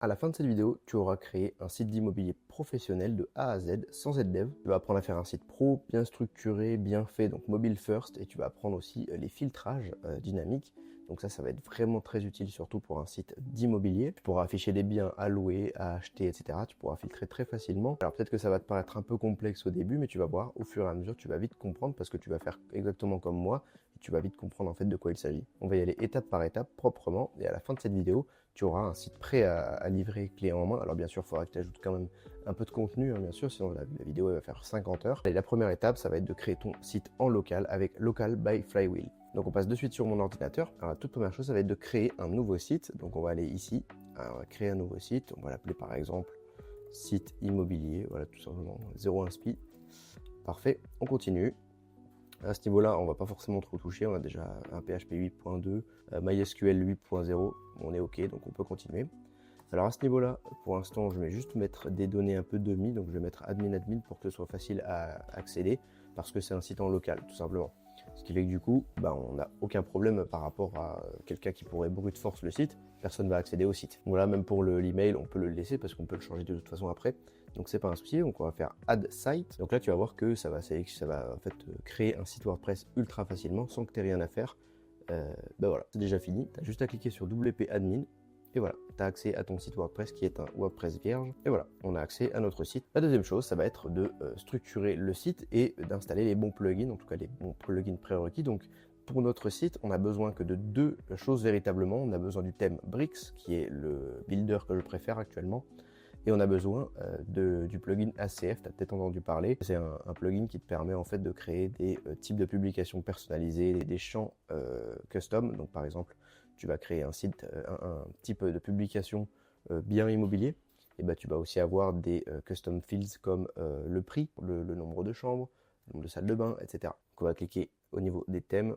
À la fin de cette vidéo, tu auras créé un site d'immobilier professionnel de A à Z sans être dev. Tu vas apprendre à faire un site pro bien structuré, bien fait, donc mobile first, et tu vas apprendre aussi les filtrages dynamiques. Donc ça va être vraiment très utile, surtout pour un site d'immobilier. Tu pourras afficher des biens à louer, à acheter, etc. Tu pourras filtrer très facilement. Alors peut-être que ça va te paraître un peu complexe au début, mais tu vas voir, au fur et à mesure, tu vas vite comprendre parce que tu vas faire exactement comme moi, et tu vas vite comprendre en fait de quoi il s'agit. On va y aller étape par étape, proprement, et à la fin de cette vidéo, tu auras un site prêt à livrer clé en main. Alors bien sûr, il faudra que tu ajoutes quand même un peu de contenu, hein, bien sûr, sinon la vidéo elle va faire 50 heures. Et la première étape, ça va être de créer ton site en local avec Local by Flywheel. Donc on passe de suite sur mon ordinateur. Alors la toute première chose, ça va être de créer un nouveau site. Donc on va aller ici, on va créer un nouveau site. On va l'appeler par exemple site immobilier, voilà, tout simplement, 0 inspi. Parfait, on continue. À ce niveau-là, on va pas forcément trop toucher, on a déjà un PHP 8.2, MySQL 8.0, on est OK, donc on peut continuer. Alors à ce niveau-là, pour l'instant, je vais juste mettre des données un peu dummy, donc je vais mettre admin pour que ce soit facile à accéder, parce que c'est un site en local, tout simplement. Ce qui fait que du coup, on n'a aucun problème par rapport à quelqu'un qui pourrait brute force le site, personne ne va accéder au site. Voilà, même pour l'email, on peut le laisser parce qu'on peut le changer de toute façon après. Donc c'est pas un souci, donc on va faire add site. Donc là tu vas voir que ça va en fait créer un site WordPress ultra facilement sans que tu aies rien à faire. Voilà, c'est déjà fini. Tu as juste à cliquer sur WP admin. Et voilà, tu as accès à ton site WordPress qui est un WordPress vierge. Et voilà, on a accès à notre site. La deuxième chose, ça va être de structurer le site et d'installer les bons plugins, en tout cas les bons plugins prérequis. Donc pour notre site, on a besoin que de deux choses véritablement. On a besoin du thème Bricks, qui est le builder que je préfère actuellement. Et on a besoin du plugin ACF, tu as peut-être entendu parler. C'est un plugin qui te permet en fait de créer des types de publications personnalisées, des champs custom. Donc par exemple, tu vas créer un site, un type de publication bien immobilier. Et tu vas aussi avoir des custom fields comme le prix, le nombre de chambres, le nombre de salles de bain, etc. Donc on va cliquer au niveau des thèmes.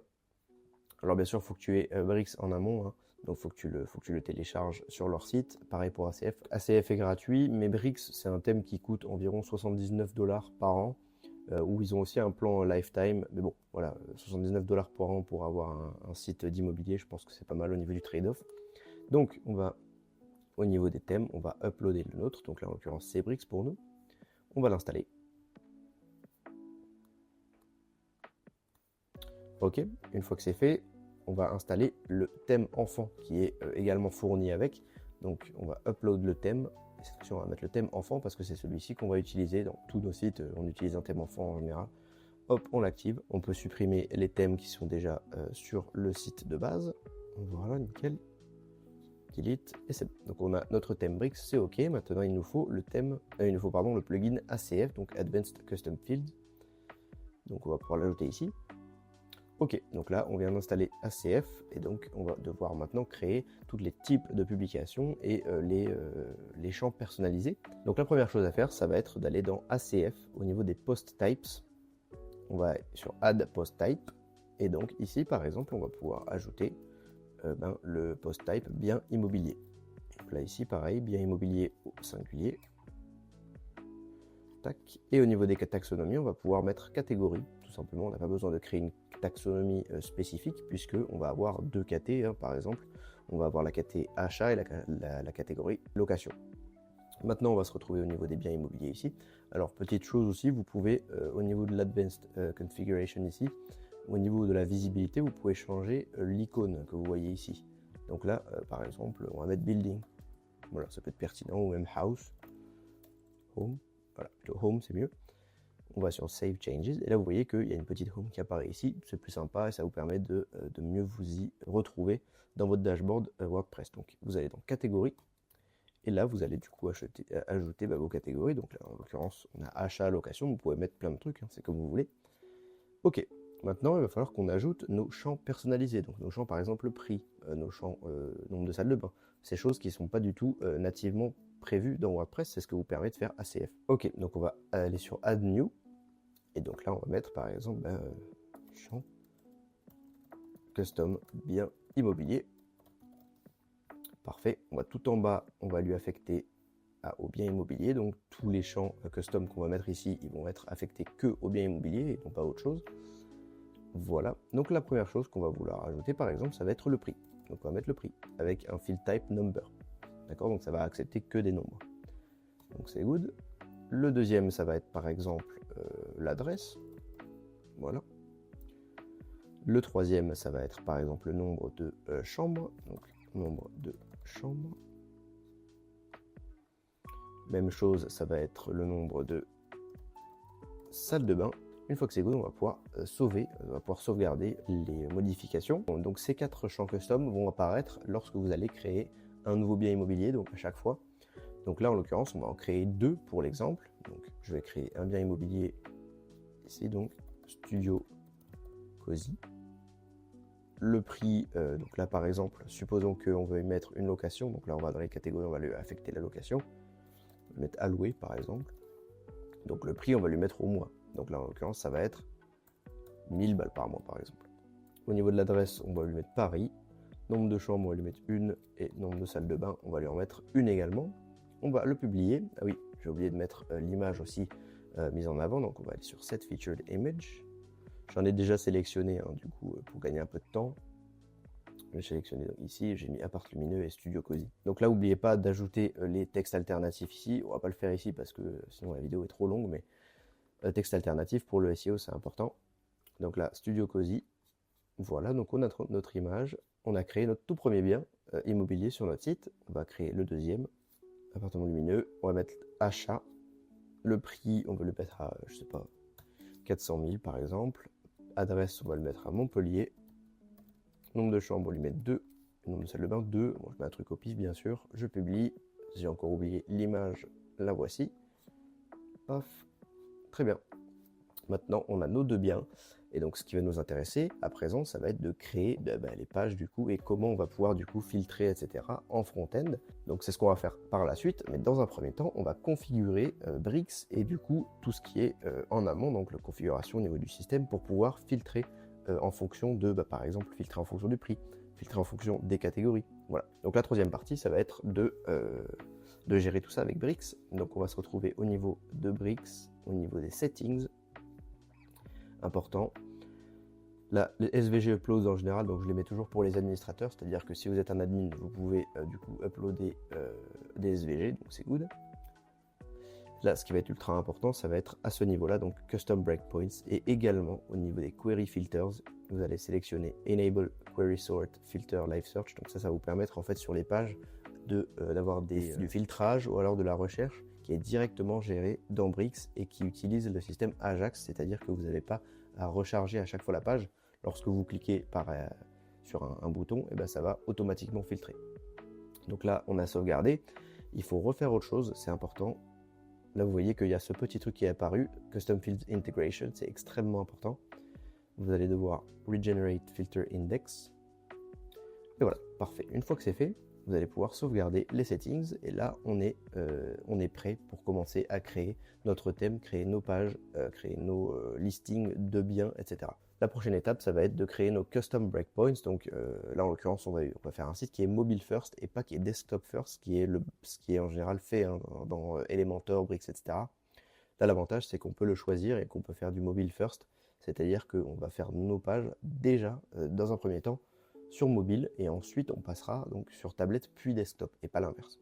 Alors bien sûr, il faut que tu aies Bricks en amont, hein. Donc faut que tu le télécharges sur leur site. Pareil pour ACF. ACF est gratuit, mais Bricks, c'est un thème qui coûte environ 79 $ par an, où ils ont aussi un plan lifetime. Mais bon, voilà, 79 $ par an pour avoir un site d'immobilier, je pense que c'est pas mal au niveau du trade-off. Donc on va, au niveau des thèmes, on va uploader le nôtre. Donc là, en l'occurrence, c'est Bricks pour nous. On va l'installer. Ok, une fois que c'est fait, on va installer le thème enfant qui est également fourni avec. Donc on va upload le thème. Et cette fois-ci, on va mettre le thème enfant parce que c'est celui-ci qu'on va utiliser dans tous nos sites. On utilise un thème enfant en général. Hop, on l'active. On peut supprimer les thèmes qui sont déjà sur le site de base. Voilà, nickel. Delete et c'est bon. Donc on a notre thème Bricks, c'est OK. Maintenant il nous faut le plugin ACF, donc Advanced Custom Fields. Donc on va pouvoir l'ajouter ici. Ok, donc là on vient d'installer ACF et donc on va devoir maintenant créer tous les types de publications et les champs personnalisés. Donc la première chose à faire, ça va être d'aller dans ACF au niveau des post types. On va sur Add Post Type et donc ici par exemple on va pouvoir ajouter le post type bien immobilier. Donc là ici pareil, bien immobilier au singulier. Tac. Et au niveau des taxonomies, on va pouvoir mettre catégorie. Tout simplement, on n'a pas besoin de créer une taxonomie spécifique puisque on va avoir deux catés, hein, par exemple. On va avoir la caté achat et la catégorie location. Maintenant, on va se retrouver au niveau des biens immobiliers ici. Alors, petite chose aussi, vous pouvez, au niveau de l'Advanced Configuration ici, au niveau de la visibilité, vous pouvez changer l'icône que vous voyez ici. Donc là, par exemple, on va mettre Building. Voilà, ça peut être pertinent, ou même House, Home. Voilà, plutôt Home, c'est mieux. On va sur Save Changes, et là vous voyez qu'il y a une petite home qui apparaît ici, c'est plus sympa et ça vous permet de mieux vous y retrouver dans votre dashboard WordPress. Donc vous allez dans catégorie, et là vous allez du coup ajouter vos catégories. Donc là en l'occurrence on a achat, location, vous pouvez mettre plein de trucs, hein, c'est comme vous voulez. Ok, maintenant il va falloir qu'on ajoute nos champs personnalisés, donc nos champs par exemple le prix, nos champs nombre de salles de bain, ces choses qui ne sont pas du tout nativement prévues dans WordPress, c'est ce que vous permet de faire ACF. Ok, donc on va aller sur Add New, et donc là on va mettre par exemple champ custom bien immobilier. Parfait, on va tout en bas, on va lui affecter au bien immobilier, donc tous les champs custom qu'on va mettre ici, ils vont être affectés que au bien immobilier et non pas autre chose. Voilà, donc la première chose qu'on va vouloir ajouter par exemple, ça va être le prix. Donc on va mettre le prix avec un field type number. D'accord, donc ça va accepter que des nombres. Donc c'est good. Le deuxième, ça va être par exemple l'adresse. Voilà. Le troisième, ça va être par exemple le nombre de chambres. Donc nombre de chambres. Même chose, ça va être le nombre de salles de bain. Une fois que c'est good, on va pouvoir sauvegarder les modifications. Donc ces 4 champs custom vont apparaître lorsque vous allez créer un nouveau bien immobilier, donc à chaque fois. Donc là, en l'occurrence, on va en créer 2 pour l'exemple. Donc je vais créer un bien immobilier ici, donc Studio Cozy. Le prix, donc là par exemple, supposons qu'on veut y mettre une location. Donc là, on va dans les catégories, on va lui affecter la location. On va mettre alloué par exemple. Donc le prix, on va lui mettre au mois. Donc là, en l'occurrence, ça va être 1000 balles par mois, par exemple. Au niveau de l'adresse, on va lui mettre Paris. Nombre de chambres, on va lui mettre une. Et nombre de salles de bain, on va lui en mettre une également. On va le publier. Ah oui, j'ai oublié de mettre l'image aussi mise en avant. Donc on va aller sur Set Featured Image. J'en ai déjà sélectionné, hein, du coup, pour gagner un peu de temps. Je vais sélectionner donc ici, j'ai mis Appart Lumineux et Studio Cozy. Donc là, n'oubliez pas d'ajouter les textes alternatifs ici. On va pas le faire ici parce que sinon la vidéo est trop longue, mais texte alternatif pour le SEO, c'est important. Donc là, Studio Cozy. Voilà, donc on a notre image. On a créé notre tout premier bien immobilier sur notre site. On va créer le deuxième, appartement lumineux. On va mettre achat. Le prix, on va le mettre à, je sais pas, 400 000 par exemple. Adresse, on va le mettre à Montpellier. Nombre de chambres, on va lui mettre 2. Nombre de salles de bain, 2. Bon, je mets un truc au pif, bien sûr. Je publie. J'ai encore oublié l'image. La voici. Paf. Très bien. Maintenant, on a nos 2 biens. Et donc, ce qui va nous intéresser à présent, ça va être de créer les pages du coup et comment on va pouvoir du coup filtrer, etc. en front-end. Donc, c'est ce qu'on va faire par la suite. Mais dans un premier temps, on va configurer Brix et du coup tout ce qui est en amont, donc la configuration au niveau du système pour pouvoir filtrer en fonction de, par exemple, filtrer en fonction du prix, filtrer en fonction des catégories. Voilà. Donc, la troisième partie, ça va être de gérer tout ça avec Brix. Donc, on va se retrouver au niveau de Brix, au niveau des settings. Important. Là, les SVG uploads en général, donc je les mets toujours pour les administrateurs, c'est-à-dire que si vous êtes un admin, vous pouvez du coup uploader des SVG, donc c'est good. Là, ce qui va être ultra important, ça va être à ce niveau-là, donc Custom Breakpoints, et également au niveau des Query Filters, vous allez sélectionner Enable Query Sort Filter Live Search, donc ça va vous permettre en fait sur les pages d'avoir du filtrage ou alors de la recherche qui est directement géré dans Brix et qui utilise le système Ajax, c'est-à-dire que vous n'avez pas à recharger à chaque fois la page. Lorsque vous cliquez sur un bouton, et ça va automatiquement filtrer. Donc là, on a sauvegardé. Il faut refaire autre chose, c'est important. Là, vous voyez qu'il y a ce petit truc qui est apparu, Custom Fields Integration, c'est extrêmement important. Vous allez devoir Regenerate Filter Index. Et voilà, parfait. Une fois que c'est fait, vous allez pouvoir sauvegarder les settings et là on est prêt pour commencer à créer notre thème, créer nos pages, créer nos listings de biens, etc. La prochaine étape, ça va être de créer nos custom breakpoints. Donc là en l'occurrence on va faire un site qui est mobile first et pas qui est desktop first, ce qui est en général fait dans Elementor, Brix, etc. Là l'avantage c'est qu'on peut le choisir et qu'on peut faire du mobile first, c'est-à-dire qu'on va faire nos pages déjà dans un premier temps sur mobile et ensuite on passera donc sur tablette puis desktop et pas l'inverse.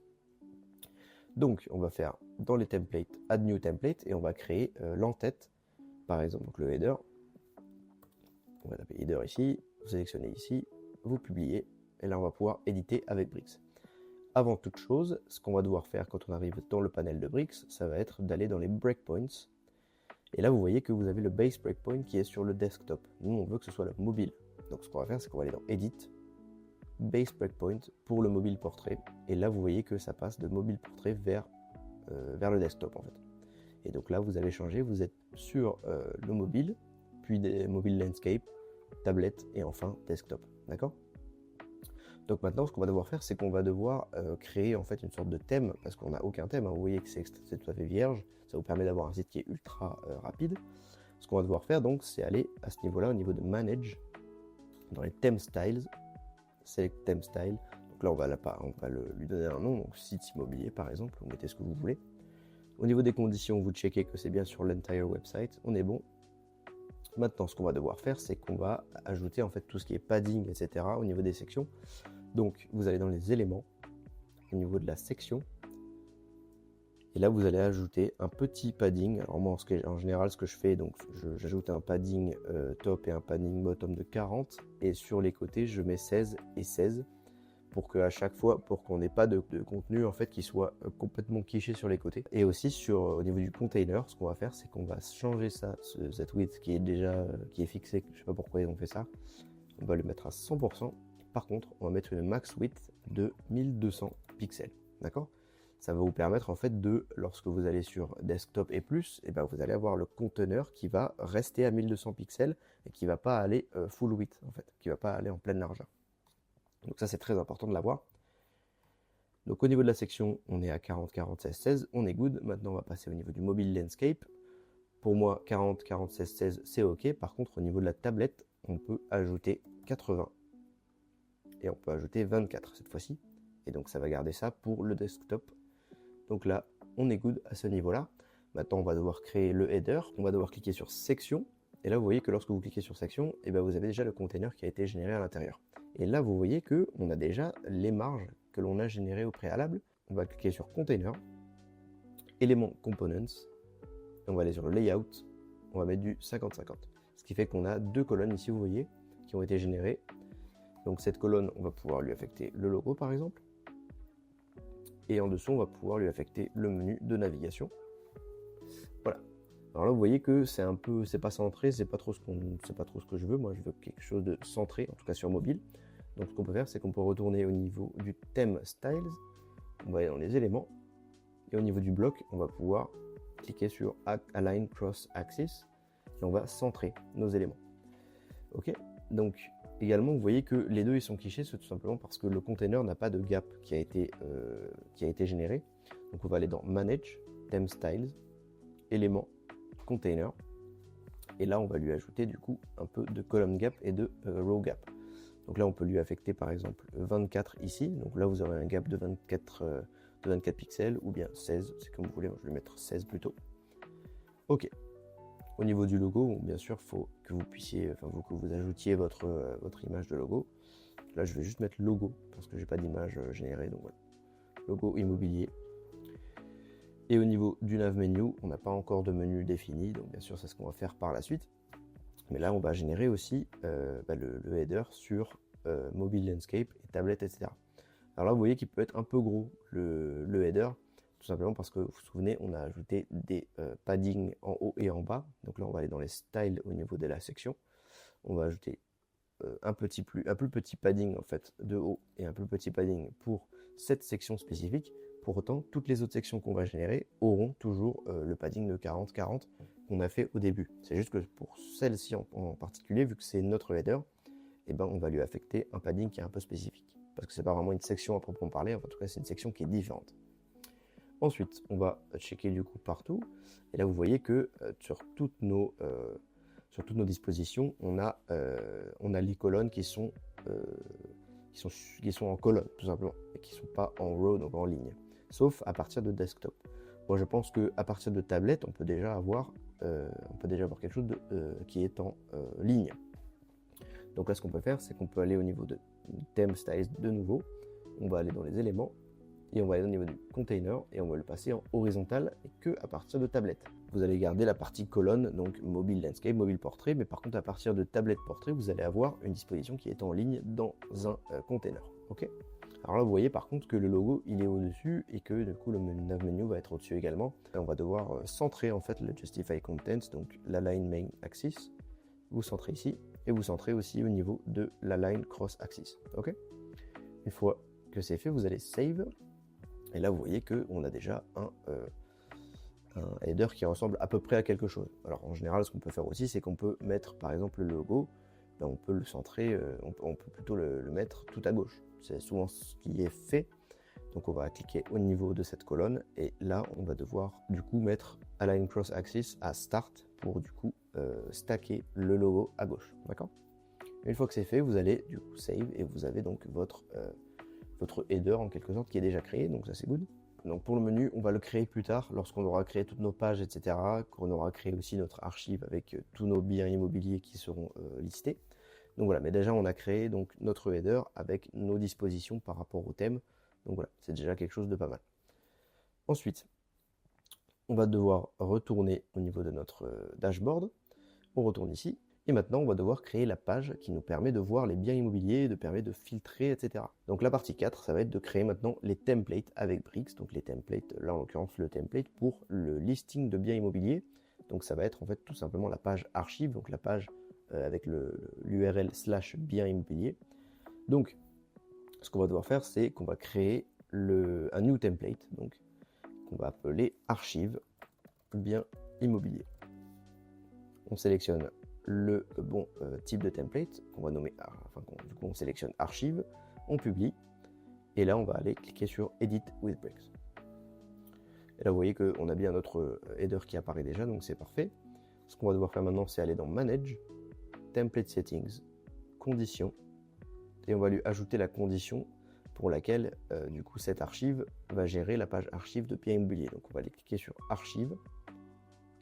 Donc on va faire dans les templates add new template et on va créer l'entête par exemple, donc le header. On va taper header ici, vous sélectionnez ici, vous publiez et là on va pouvoir éditer avec Brix. Avant toute chose, ce qu'on va devoir faire quand on arrive dans le panel de Brix, ça va être d'aller dans les breakpoints. Et là vous voyez que vous avez le base breakpoint qui est sur le desktop. Nous on veut que ce soit le mobile. Donc ce qu'on va faire, c'est qu'on va aller dans Edit, Base Breakpoint pour le mobile portrait. Et là, vous voyez que ça passe de mobile portrait vers le desktop en fait. Et donc là, vous allez changer, vous êtes sur le mobile, puis des mobile landscape, tablette et enfin desktop. D'accord ? Donc maintenant, ce qu'on va devoir faire, c'est qu'on va devoir créer en fait une sorte de thème, parce qu'on n'a aucun thème. Hein. Vous voyez que c'est tout à fait vierge. Ça vous permet d'avoir un site qui est ultra rapide. Ce qu'on va devoir faire donc, c'est aller à ce niveau-là, au niveau de Manage, dans les Theme Styles, Select Theme Style. Donc là, on va lui donner un nom, donc site immobilier par exemple, vous mettez ce que vous voulez. Au niveau des conditions, vous checkez que c'est bien sur l'entire website, on est bon. Maintenant, ce qu'on va devoir faire, c'est qu'on va ajouter en fait tout ce qui est padding, etc. au niveau des sections. Donc, vous allez dans les éléments, au niveau de la section. Et là, vous allez ajouter un petit padding. Alors moi, en général, ce que je fais, donc j'ajoute un padding top et un padding bottom de 40. Et sur les côtés, je mets 16 et 16 pour qu'à chaque fois, pour qu'on n'ait pas de contenu en fait qui soit complètement quiché sur les côtés. Et aussi au niveau du container, ce qu'on va faire, c'est qu'on va changer cette width qui est fixée. Je sais pas pourquoi ils ont fait ça. On va le mettre à 100%. Par contre, on va mettre une max width de 1200 pixels. D'accord ? Ça va vous permettre en fait lorsque vous allez sur desktop et plus, et ben vous allez avoir le conteneur qui va rester à 1200 pixels et qui va pas aller full width en fait, qui va pas aller en pleine largeur. Donc ça c'est très important de l'avoir. Donc au niveau de la section, on est à 40, 40, 16, 16, on est good. Maintenant on va passer au niveau du mobile landscape. Pour moi 40, 40, 16, 16 c'est ok. Par contre au niveau de la tablette, on peut ajouter 80 et on peut ajouter 24 cette fois-ci. Et donc ça va garder ça pour le desktop. Donc là, on est good à ce niveau-là. Maintenant, on va devoir créer le header. On va devoir cliquer sur section. Et là, vous voyez que lorsque vous cliquez sur section, eh ben, vous avez déjà le container qui a été généré à l'intérieur. Et là, vous voyez qu'on a déjà les marges que l'on a générées au préalable. On va cliquer sur container, élément components. On va aller sur le layout. On va mettre du 50-50. Ce qui fait qu'on a deux colonnes ici, vous voyez, qui ont été générées. Donc cette colonne, on va pouvoir lui affecter le logo, par exemple. Et en dessous, on va pouvoir lui affecter le menu de navigation. Voilà. Alors là, vous voyez que c'est pas centré, c'est pas trop ce que je veux. Moi, je veux quelque chose de centré, en tout cas sur mobile. Donc, ce qu'on peut faire, c'est qu'on peut retourner au niveau du theme styles. On va aller dans les éléments. Et au niveau du bloc, on va pouvoir cliquer sur Align Cross Axis. Et on va centrer nos éléments. Ok. Donc, également, vous voyez que les deux ils sont quichés, c'est tout simplement parce que le container n'a pas de gap qui a été généré. Donc on va aller dans Manage, Theme Styles, Éléments, Container. Et là, on va lui ajouter du coup un peu de column gap et de row gap. Donc là, on peut lui affecter par exemple 24 ici. Donc là, vous aurez un gap de 24 pixels ou bien 16, c'est comme vous voulez. Moi, je vais mettre 16 plutôt. Ok. Au niveau du logo, bien sûr, il faut que vous ajoutiez votre image de logo. Là, je vais juste mettre logo parce que j'ai pas d'image générée. Donc voilà, logo immobilier. Et au niveau du nav menu, on n'a pas encore de menu défini. Donc bien sûr, c'est ce qu'on va faire par la suite. Mais là, on va générer aussi le header sur mobile landscape et tablette, etc. Alors là, vous voyez qu'il peut être un peu gros le header. Tout simplement parce que vous vous souvenez, on a ajouté des paddings en haut et en bas. Donc là, on va aller dans les styles au niveau de la section. On va ajouter un plus petit padding en fait de haut et un plus petit padding pour cette section spécifique. Pour autant, toutes les autres sections qu'on va générer auront toujours le padding de 40-40 qu'on a fait au début. C'est juste que pour celle-ci en particulier, vu que c'est notre header, eh ben, on va lui affecter un padding qui est un peu spécifique. Parce que c'est pas vraiment une section à proprement parler, en tout cas c'est une section qui est différente. Ensuite, on va checker du coup partout. Et là, vous voyez que sur toutes nos dispositions, on a les colonnes qui sont en colonne, tout simplement, et qui ne sont pas en row, donc en ligne. Sauf à partir de desktop. Moi, je pense qu'à partir de tablette, on peut déjà avoir quelque chose qui est en ligne. Donc là, ce qu'on peut faire, c'est qu'on peut aller au niveau de theme styles de nouveau. On va aller dans les éléments. Et on va aller au niveau du container et on va le passer en horizontal et que à partir de tablette. Vous allez garder la partie colonne, donc mobile landscape, mobile portrait, mais par contre à partir de tablette portrait, vous allez avoir une disposition qui est en ligne dans un container. Ok. Alors là, vous voyez par contre que le logo il est au-dessus et que du coup le nav menu va être au-dessus également. Et on va devoir centrer en fait le justify contents, donc l'align main axis. Vous centrez ici et vous centrez aussi au niveau de l'align cross axis. Ok. Une fois que c'est fait, vous allez save. Et là, vous voyez qu'on a déjà un header qui ressemble à peu près à quelque chose. Alors, en général, ce qu'on peut faire aussi, c'est qu'on peut mettre, par exemple, le logo, on peut le centrer, on peut plutôt le mettre tout à gauche. C'est souvent ce qui est fait. Donc, on va cliquer au niveau de cette colonne. Et là, on va devoir, du coup, mettre Align Cross Axis à Start pour, du coup, stacker le logo à gauche. D'accord ? Une fois que c'est fait, vous allez, du coup, Save et vous avez donc votre header en quelque sorte qui est déjà créé, donc ça c'est good. Donc pour le menu, on va le créer plus tard lorsqu'on aura créé toutes nos pages, etc. Qu'on aura créé aussi notre archive avec tous nos biens immobiliers qui seront listés. Donc voilà, mais déjà on a créé donc notre header avec nos dispositions par rapport au thème. Donc voilà, c'est déjà quelque chose de pas mal. Ensuite, on va devoir retourner au niveau de notre dashboard. On retourne ici. Et maintenant, on va devoir créer la page qui nous permet de voir les biens immobiliers, de permet de filtrer, etc. Donc la partie 4, ça va être de créer maintenant les templates avec Bricks. Donc les templates, là en l'occurrence le template pour le listing de biens immobiliers. Donc ça va être en fait tout simplement la page archive, donc la page avec l'URL / biens immobiliers. Donc ce qu'on va devoir faire, c'est qu'on va créer un new template, donc qu'on va appeler archive biens immobiliers. On sélectionne le bon type de template qu'on va nommer, du coup on sélectionne archive, on publie, et là on va aller cliquer sur Edit with Bricks. Et là vous voyez qu'on a bien notre header qui apparaît déjà, donc c'est parfait. Ce qu'on va devoir faire maintenant, c'est aller dans Manage, Template Settings, Conditions, et on va lui ajouter la condition pour laquelle du coup cette archive va gérer la page archive de biens immobiliers. Donc on va aller cliquer sur Archive,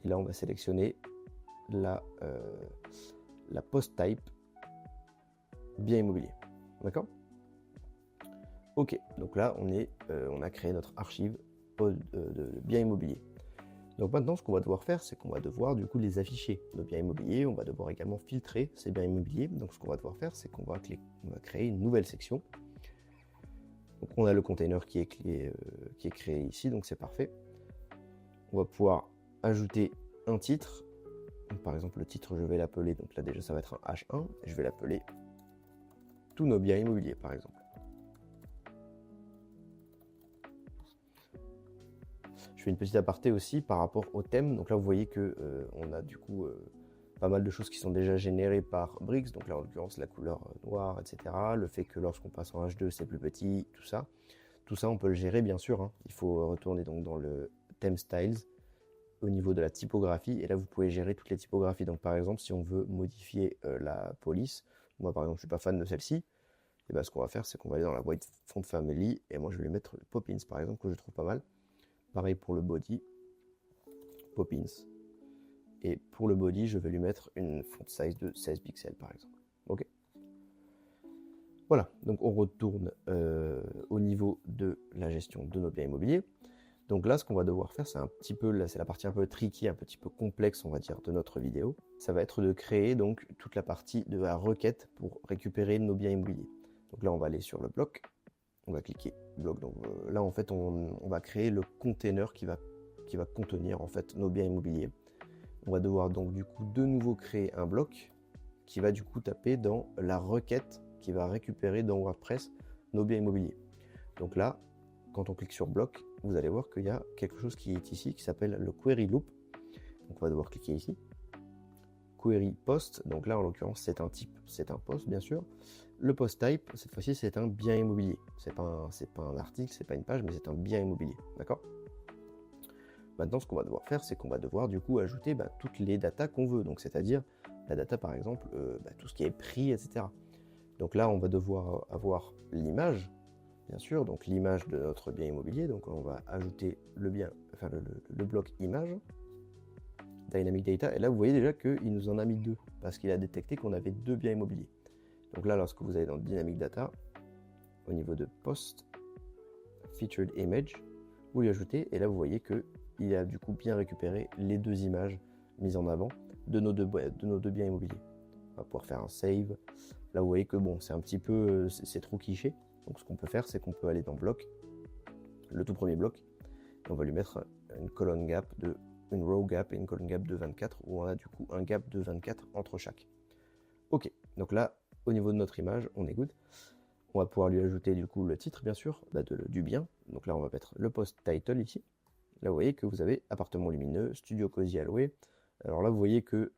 et là on va sélectionner la post type bien immobilier. D'accord? Ok, donc là on a créé notre archive de biens immobiliers. Donc maintenant ce qu'on va devoir faire, c'est qu'on va devoir du coup les afficher, nos biens immobiliers. On va devoir également filtrer ces biens immobiliers. Donc ce qu'on va devoir faire, c'est qu'on va créer une nouvelle section. Donc on a le container qui est créé ici, donc c'est parfait. On va pouvoir ajouter un titre. Donc, par exemple, le titre, je vais l'appeler, donc là déjà ça va être un H1, et je vais l'appeler tous nos biens immobiliers, par exemple. Je fais une petite aparté aussi par rapport au thème. Donc là, vous voyez que on a du coup pas mal de choses qui sont déjà générées par Bricks. Donc là, en l'occurrence, la couleur noire, etc. Le fait que lorsqu'on passe en H2, c'est plus petit, tout ça. Tout ça, on peut le gérer, bien sûr. Hein. Il faut retourner donc dans le Theme Styles, au niveau de la typographie, et là vous pouvez gérer toutes les typographies. Donc par exemple, si on veut modifier la police, moi par exemple je suis pas fan de celle-ci, et ben ce qu'on va faire, c'est qu'on va aller dans la White Font Family, et moi je vais lui mettre Poppins par exemple, que je trouve pas mal. Pareil pour le body, Poppins. Et pour le body, je vais lui mettre une font size de 16 pixels par exemple. Ok. Voilà, donc on retourne au niveau de la gestion de nos biens immobiliers. Donc là, ce qu'on va devoir faire, c'est la partie un peu tricky, un petit peu complexe, on va dire, de notre vidéo. Ça va être de créer donc toute la partie de la requête pour récupérer nos biens immobiliers. Donc là, on va aller sur le bloc, on va cliquer bloc. Donc là, en fait, on va créer le container qui va contenir en fait nos biens immobiliers. On va devoir donc du coup de nouveau créer un bloc qui va du coup taper dans la requête qui va récupérer dans WordPress nos biens immobiliers. Donc là, quand on clique sur bloc, vous allez voir qu'il y a quelque chose qui est ici qui s'appelle le query loop. Donc on va devoir cliquer ici. Query post, donc là en l'occurrence c'est un type, c'est un post bien sûr. Le post type, cette fois-ci c'est un bien immobilier. C'est pas un article, c'est pas une page, mais c'est un bien immobilier. D'accord? Maintenant ce qu'on va devoir faire, c'est qu'on va devoir du coup ajouter toutes les datas qu'on veut. Donc c'est-à-dire la data par exemple, tout ce qui est prix, etc. Donc là on va devoir avoir l'image. Bien sûr, donc l'image de notre bien immobilier, donc on va ajouter le bloc image, Dynamic Data, et là vous voyez déjà qu'il nous en a mis deux, parce qu'il a détecté qu'on avait deux biens immobiliers. Donc là, lorsque vous allez dans Dynamic Data, au niveau de Post, Featured Image, vous lui ajoutez, et là vous voyez qu'il a du coup bien récupéré les deux images mises en avant de nos deux biens immobiliers. On va pouvoir faire un save. Là vous voyez que bon, c'est un petit peu, c'est trop cliché. Donc ce qu'on peut faire, c'est qu'on peut aller dans bloc, le tout premier bloc, et on va lui mettre une colonne gap une row gap et une colonne gap de 24, où on a du coup un gap de 24 entre chaque. Ok, donc là, au niveau de notre image, on est good. On va pouvoir lui ajouter du coup le titre, bien sûr, du bien. Donc là, on va mettre le post title ici. Là, vous voyez que vous avez appartement lumineux, studio cozy à louer. Alors là, vous voyez que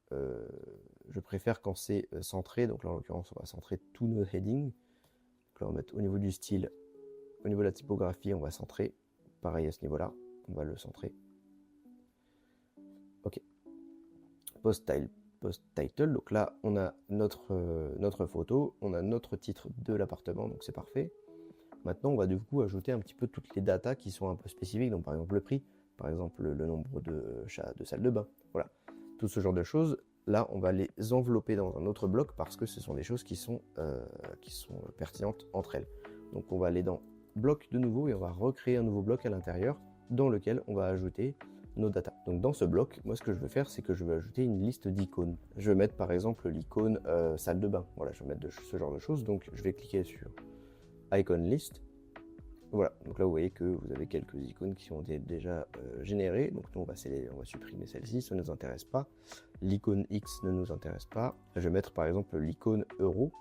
je préfère quand c'est centré. Donc là, en l'occurrence, on va centrer tous nos headings. On va mettre au niveau du style, au niveau de la typographie, on va centrer. Pareil à ce niveau-là, on va le centrer. Ok. Post title, donc là on a notre photo, on a notre titre de l'appartement, donc c'est parfait. Maintenant on va du coup ajouter un petit peu toutes les datas qui sont un peu spécifiques, donc par exemple le prix, par exemple le nombre de salles de bain, voilà. Tout ce genre de choses, là on va les envelopper dans un autre bloc parce que ce sont des choses qui sont pertinentes entre elles. Donc on va aller dans bloc de nouveau et on va recréer un nouveau bloc à l'intérieur dans lequel on va ajouter nos datas. Donc dans ce bloc, moi ce que je veux faire, c'est que je veux ajouter une liste d'icônes. Je vais mettre par exemple l'icône salle de bain. Voilà, je vais mettre ce genre de choses. Donc je vais cliquer sur Icon List. Voilà, donc là vous voyez que vous avez quelques icônes qui ont été déjà générées. Donc nous on va supprimer celle-ci, ça ne nous intéresse pas. L'icône X ne nous intéresse pas. Je vais mettre par exemple l'icône euro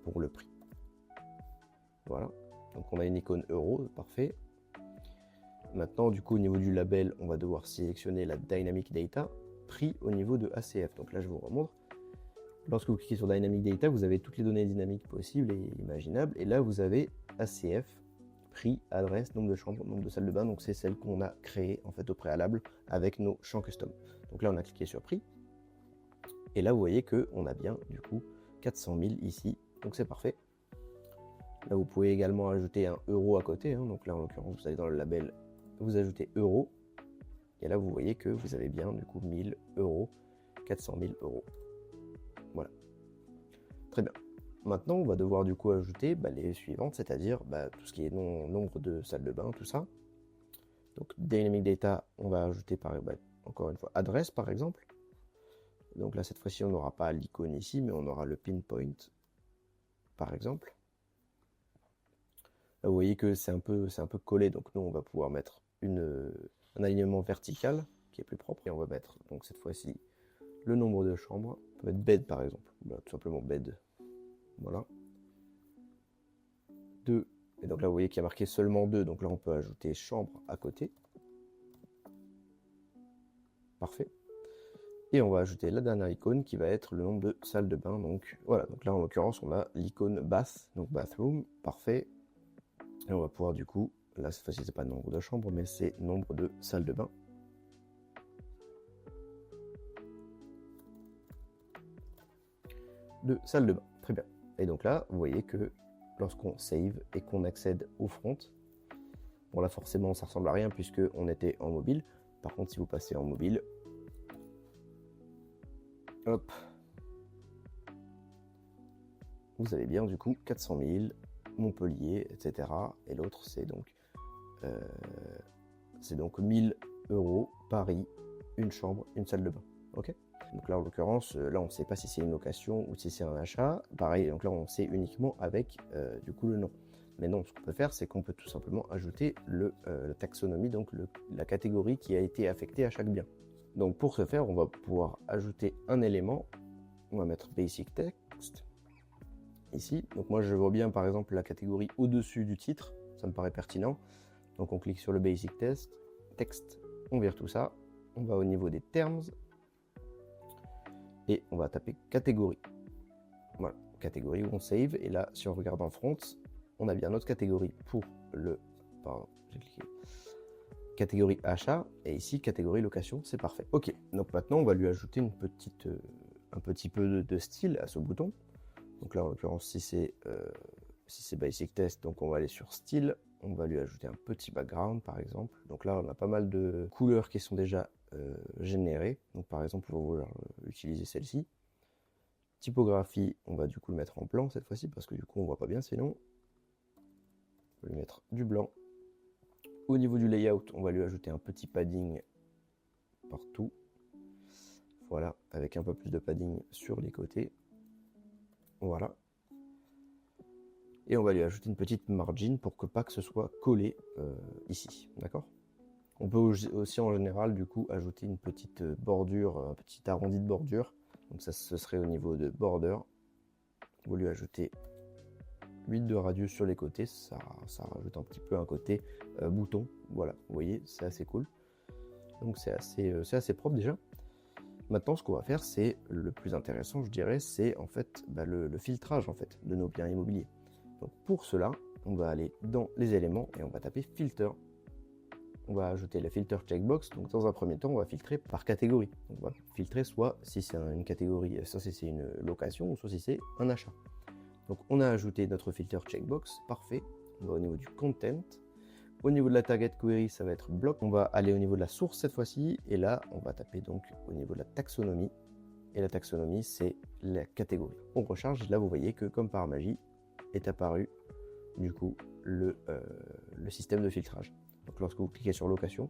pour le prix. Voilà, donc on a une icône euro, parfait. Maintenant, du coup, au niveau du label, on va devoir sélectionner la Dynamic Data, pris au niveau de ACF. Donc là, je vous remontre. Lorsque vous cliquez sur Dynamic Data, vous avez toutes les données dynamiques possibles et imaginables. Et là, vous avez ACF, prix, adresse, nombre de chambres, nombre de salles de bain. Donc c'est celle qu'on a créée en fait au préalable avec nos champs custom. Donc là, on a cliqué sur prix. Et là, vous voyez qu'on a bien, du coup, 400 000 ici. Donc c'est parfait. Là, vous pouvez également ajouter un euro à côté. Donc là, en l'occurrence, vous allez dans le label, vous ajoutez euro. Et là, vous voyez que vous avez bien, du coup, 1000 euros, 400 000 euros. Voilà. Très bien. Maintenant, on va devoir, du coup, ajouter les suivantes, c'est-à-dire tout ce qui est nombre de salles de bain, tout ça. Donc, Dynamic Data, on va ajouter, encore une fois, adresse, par exemple. Donc là, cette fois-ci, on n'aura pas l'icône ici, mais on aura le pinpoint, par exemple. Là, vous voyez que c'est un peu collé, donc nous, on va pouvoir mettre un alignement vertical qui est plus propre. Et on va mettre, donc cette fois-ci, le nombre de chambres. On peut mettre bed, par exemple. Tout simplement bed. Voilà. 2. Et donc là, vous voyez qu'il y a marqué seulement 2. Donc là, on peut ajouter chambre à côté. Parfait. Et on va ajouter la dernière icône qui va être le nombre de salles de bain. Donc voilà, donc là en l'occurrence on a l'icône bath, donc bathroom, parfait. Et on va pouvoir du coup, là cette fois-ci c'est pas nombre de chambres, mais c'est nombre de salles de bain. De salles de bain, très bien. Et donc là, vous voyez que lorsqu'on save et qu'on accède au front, bon là forcément ça ressemble à rien puisque on était en mobile. Par contre si vous passez en mobile, hop, vous avez bien du coup 400 000, Montpellier, etc. Et l'autre c'est donc 1000 euros, Paris, une chambre, une salle de bain. Ok. Donc là en l'occurrence, là on ne sait pas si c'est une location ou si c'est un achat. Pareil, donc là on sait uniquement avec du coup le nom. Mais non, ce qu'on peut faire, c'est qu'on peut tout simplement ajouter la taxonomie, donc la catégorie qui a été affectée à chaque bien. Donc pour ce faire, on va pouvoir ajouter un élément. On va mettre Basic Text ici. Donc moi je vois bien par exemple la catégorie au-dessus du titre, ça me paraît pertinent. Donc on clique sur le Basic Text, on vire tout ça, on va au niveau des terms et on va taper catégorie. Voilà, catégorie où on save. Et là, si on regarde en front, on a bien notre catégorie pour catégorie achat, et ici catégorie location, c'est parfait. Ok, donc maintenant on va lui ajouter un petit peu de style à ce bouton. Donc là en l'occurrence si c'est Basic Text, donc on va aller sur style, on va lui ajouter un petit background par exemple. Donc là on a pas mal de couleurs qui sont déjà générées. Donc par exemple on va vouloir utiliser celle-ci. Typographie, on va du coup le mettre en blanc cette fois-ci parce que du coup on voit pas bien sinon. On va lui mettre du blanc. Au niveau du layout, on va lui ajouter un petit padding partout. Voilà, avec un peu plus de padding sur les côtés. Voilà. Et on va lui ajouter une petite margin pour que pas que ce soit collé ici. D'accord ? On peut aussi en général du coup ajouter une petite bordure, un petit arrondi de bordure. Donc ça ce serait au niveau de border. On va lui ajouter 8 de radius sur les côtés, ça rajoute un petit peu un côté bouton. Voilà, vous voyez, c'est assez cool. Donc c'est assez propre déjà. Maintenant, ce qu'on va faire, c'est le plus intéressant, je dirais, c'est en fait le filtrage en fait de nos biens immobiliers. Donc pour cela, on va aller dans les éléments et on va taper filter. On va ajouter le filter checkbox. Donc dans un premier temps, on va filtrer par catégorie. Donc, on va filtrer soit si c'est une catégorie, soit si c'est une location, ou soit si c'est un achat. Donc on a ajouté notre filter checkbox, parfait. On va au niveau du content. Au niveau de la target query, ça va être bloc. On va aller au niveau de la source cette fois-ci. Et là, on va taper donc au niveau de la taxonomie. Et la taxonomie, c'est la catégorie. On recharge. Là, vous voyez que comme par magie, est apparu du coup le système de filtrage. Donc lorsque vous cliquez sur location,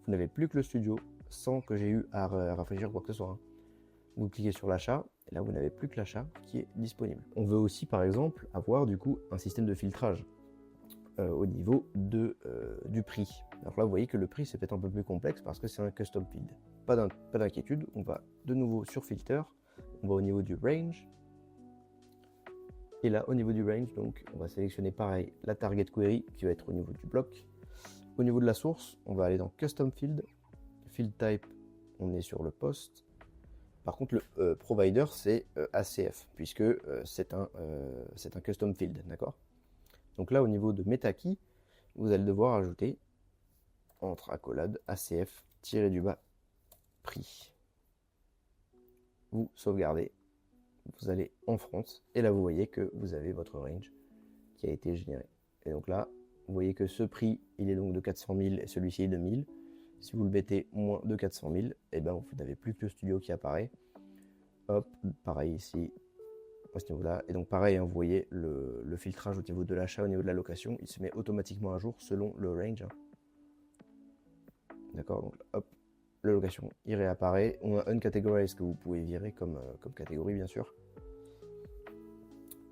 vous n'avez plus que le studio sans que j'ai eu à rafraîchir quoi que ce soit. Vous cliquez sur l'achat, et là vous n'avez plus que l'achat qui est disponible. On veut aussi par exemple avoir du coup un système de filtrage au niveau du prix. Alors là vous voyez que le prix c'est peut-être un peu plus complexe parce que c'est un custom field. Pas d'inquiétude, on va de nouveau sur filter, on va au niveau du range. Et là au niveau du range, donc on va sélectionner pareil la target query qui va être au niveau du bloc. Au niveau de la source, on va aller dans custom field, field type, on est sur le post. Par contre, le provider, c'est ACF, puisque c'est un custom field, d'accord? Donc là, au niveau de MetaKey, vous allez devoir ajouter, entre accolades, ACF, tiré du bas, prix. Vous sauvegardez, vous allez en front, et là, vous voyez que vous avez votre range qui a été généré. Et donc là, vous voyez que ce prix, il est donc de 400 000 et celui-ci est de 1000. Si vous le mettez moins de 400 000, et ben vous n'avez plus que le studio qui apparaît. Hop, pareil ici, à ce niveau-là. Et donc pareil, hein, vous voyez le filtrage au niveau de l'achat, au niveau de la location, il se met automatiquement à jour selon le range. Hein. D'accord, donc hop, la location, il réapparaît. On a uncategorized que vous pouvez virer comme catégorie, bien sûr.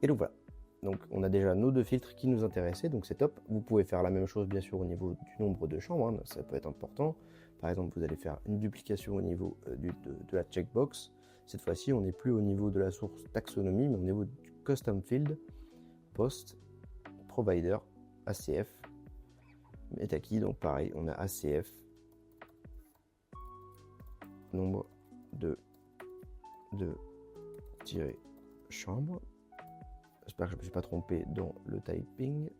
Et donc voilà. Donc on a déjà nos deux filtres qui nous intéressaient, donc c'est top. Vous pouvez faire la même chose bien sûr au niveau du nombre de chambres, hein, ça peut être important. Par exemple, vous allez faire une duplication au niveau de la checkbox. Cette fois-ci, on n'est plus au niveau de la source taxonomie, mais au niveau du custom field, post, provider, ACF, MetaKey, donc pareil, on a ACF, nombre de chambres. J'espère que je ne me suis pas trompé dans le typing.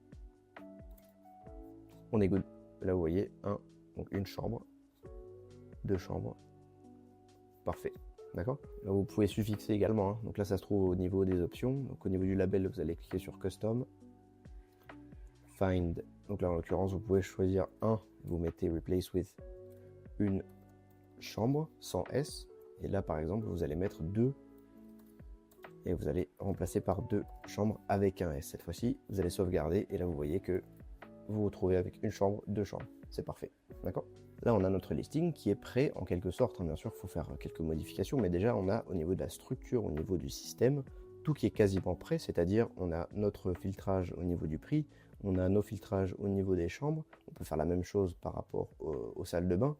On est good. Là, vous voyez, donc une chambre, 2 chambres. Parfait. D'accord? Là, vous pouvez suffixer également. Hein. Donc là, ça se trouve au niveau des options. Donc au niveau du label, vous allez cliquer sur Custom. Find. Donc là, en l'occurrence, vous pouvez choisir vous mettez Replace with une chambre sans S. Et là, par exemple, vous allez mettre 2. Et vous allez remplacer par 2 chambres avec un S. Cette fois-ci, vous allez sauvegarder et là vous voyez que vous vous retrouvez avec une chambre, 2 chambres. C'est parfait. D'accord? Là, on a notre listing qui est prêt en quelque sorte. Hein. Bien sûr, il faut faire quelques modifications, mais déjà, on a au niveau de la structure, au niveau du système, tout qui est quasiment prêt. C'est-à-dire, on a notre filtrage au niveau du prix, on a nos filtrages au niveau des chambres. On peut faire la même chose par rapport aux salles de bain.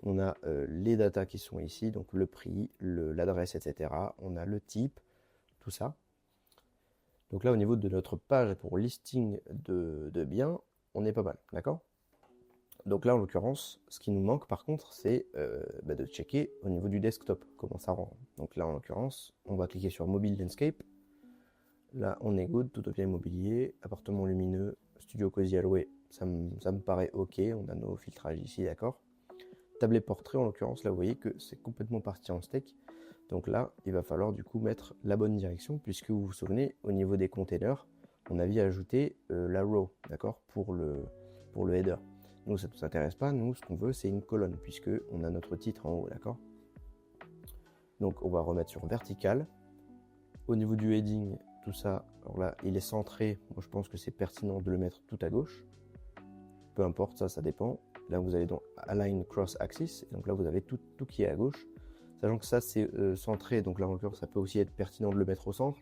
On a les datas qui sont ici, donc le prix, l'adresse, etc. On a le type. Tout ça. Donc là, au niveau de notre page pour listing de biens, on est pas mal, d'accord? Donc là, en l'occurrence, ce qui nous manque par contre, c'est de checker au niveau du desktop, comment ça rend. Donc là, en l'occurrence, on va cliquer sur Mobile Landscape. Là, on est good, tout bien immobilier, appartement lumineux, studio Cozy Alloué, ça me paraît ok, on a nos filtrages ici, d'accord? Tablet portrait, en l'occurrence, là, vous voyez que c'est complètement parti en steak. Donc là, il va falloir du coup mettre la bonne direction, puisque vous vous souvenez, au niveau des containers, on avait ajouté la row, d'accord, pour le header. Nous, ça ne nous intéresse pas, nous, ce qu'on veut, c'est une colonne, puisque on a notre titre en haut, d'accord. Donc, on va remettre sur vertical. Au niveau du heading, tout ça, alors là, il est centré. Moi, je pense que c'est pertinent de le mettre tout à gauche. Peu importe, ça dépend. Là, vous allez dans Align Cross Axis, donc là, vous avez tout qui est à gauche. Sachant que ça c'est centré, donc là encore ça peut aussi être pertinent de le mettre au centre.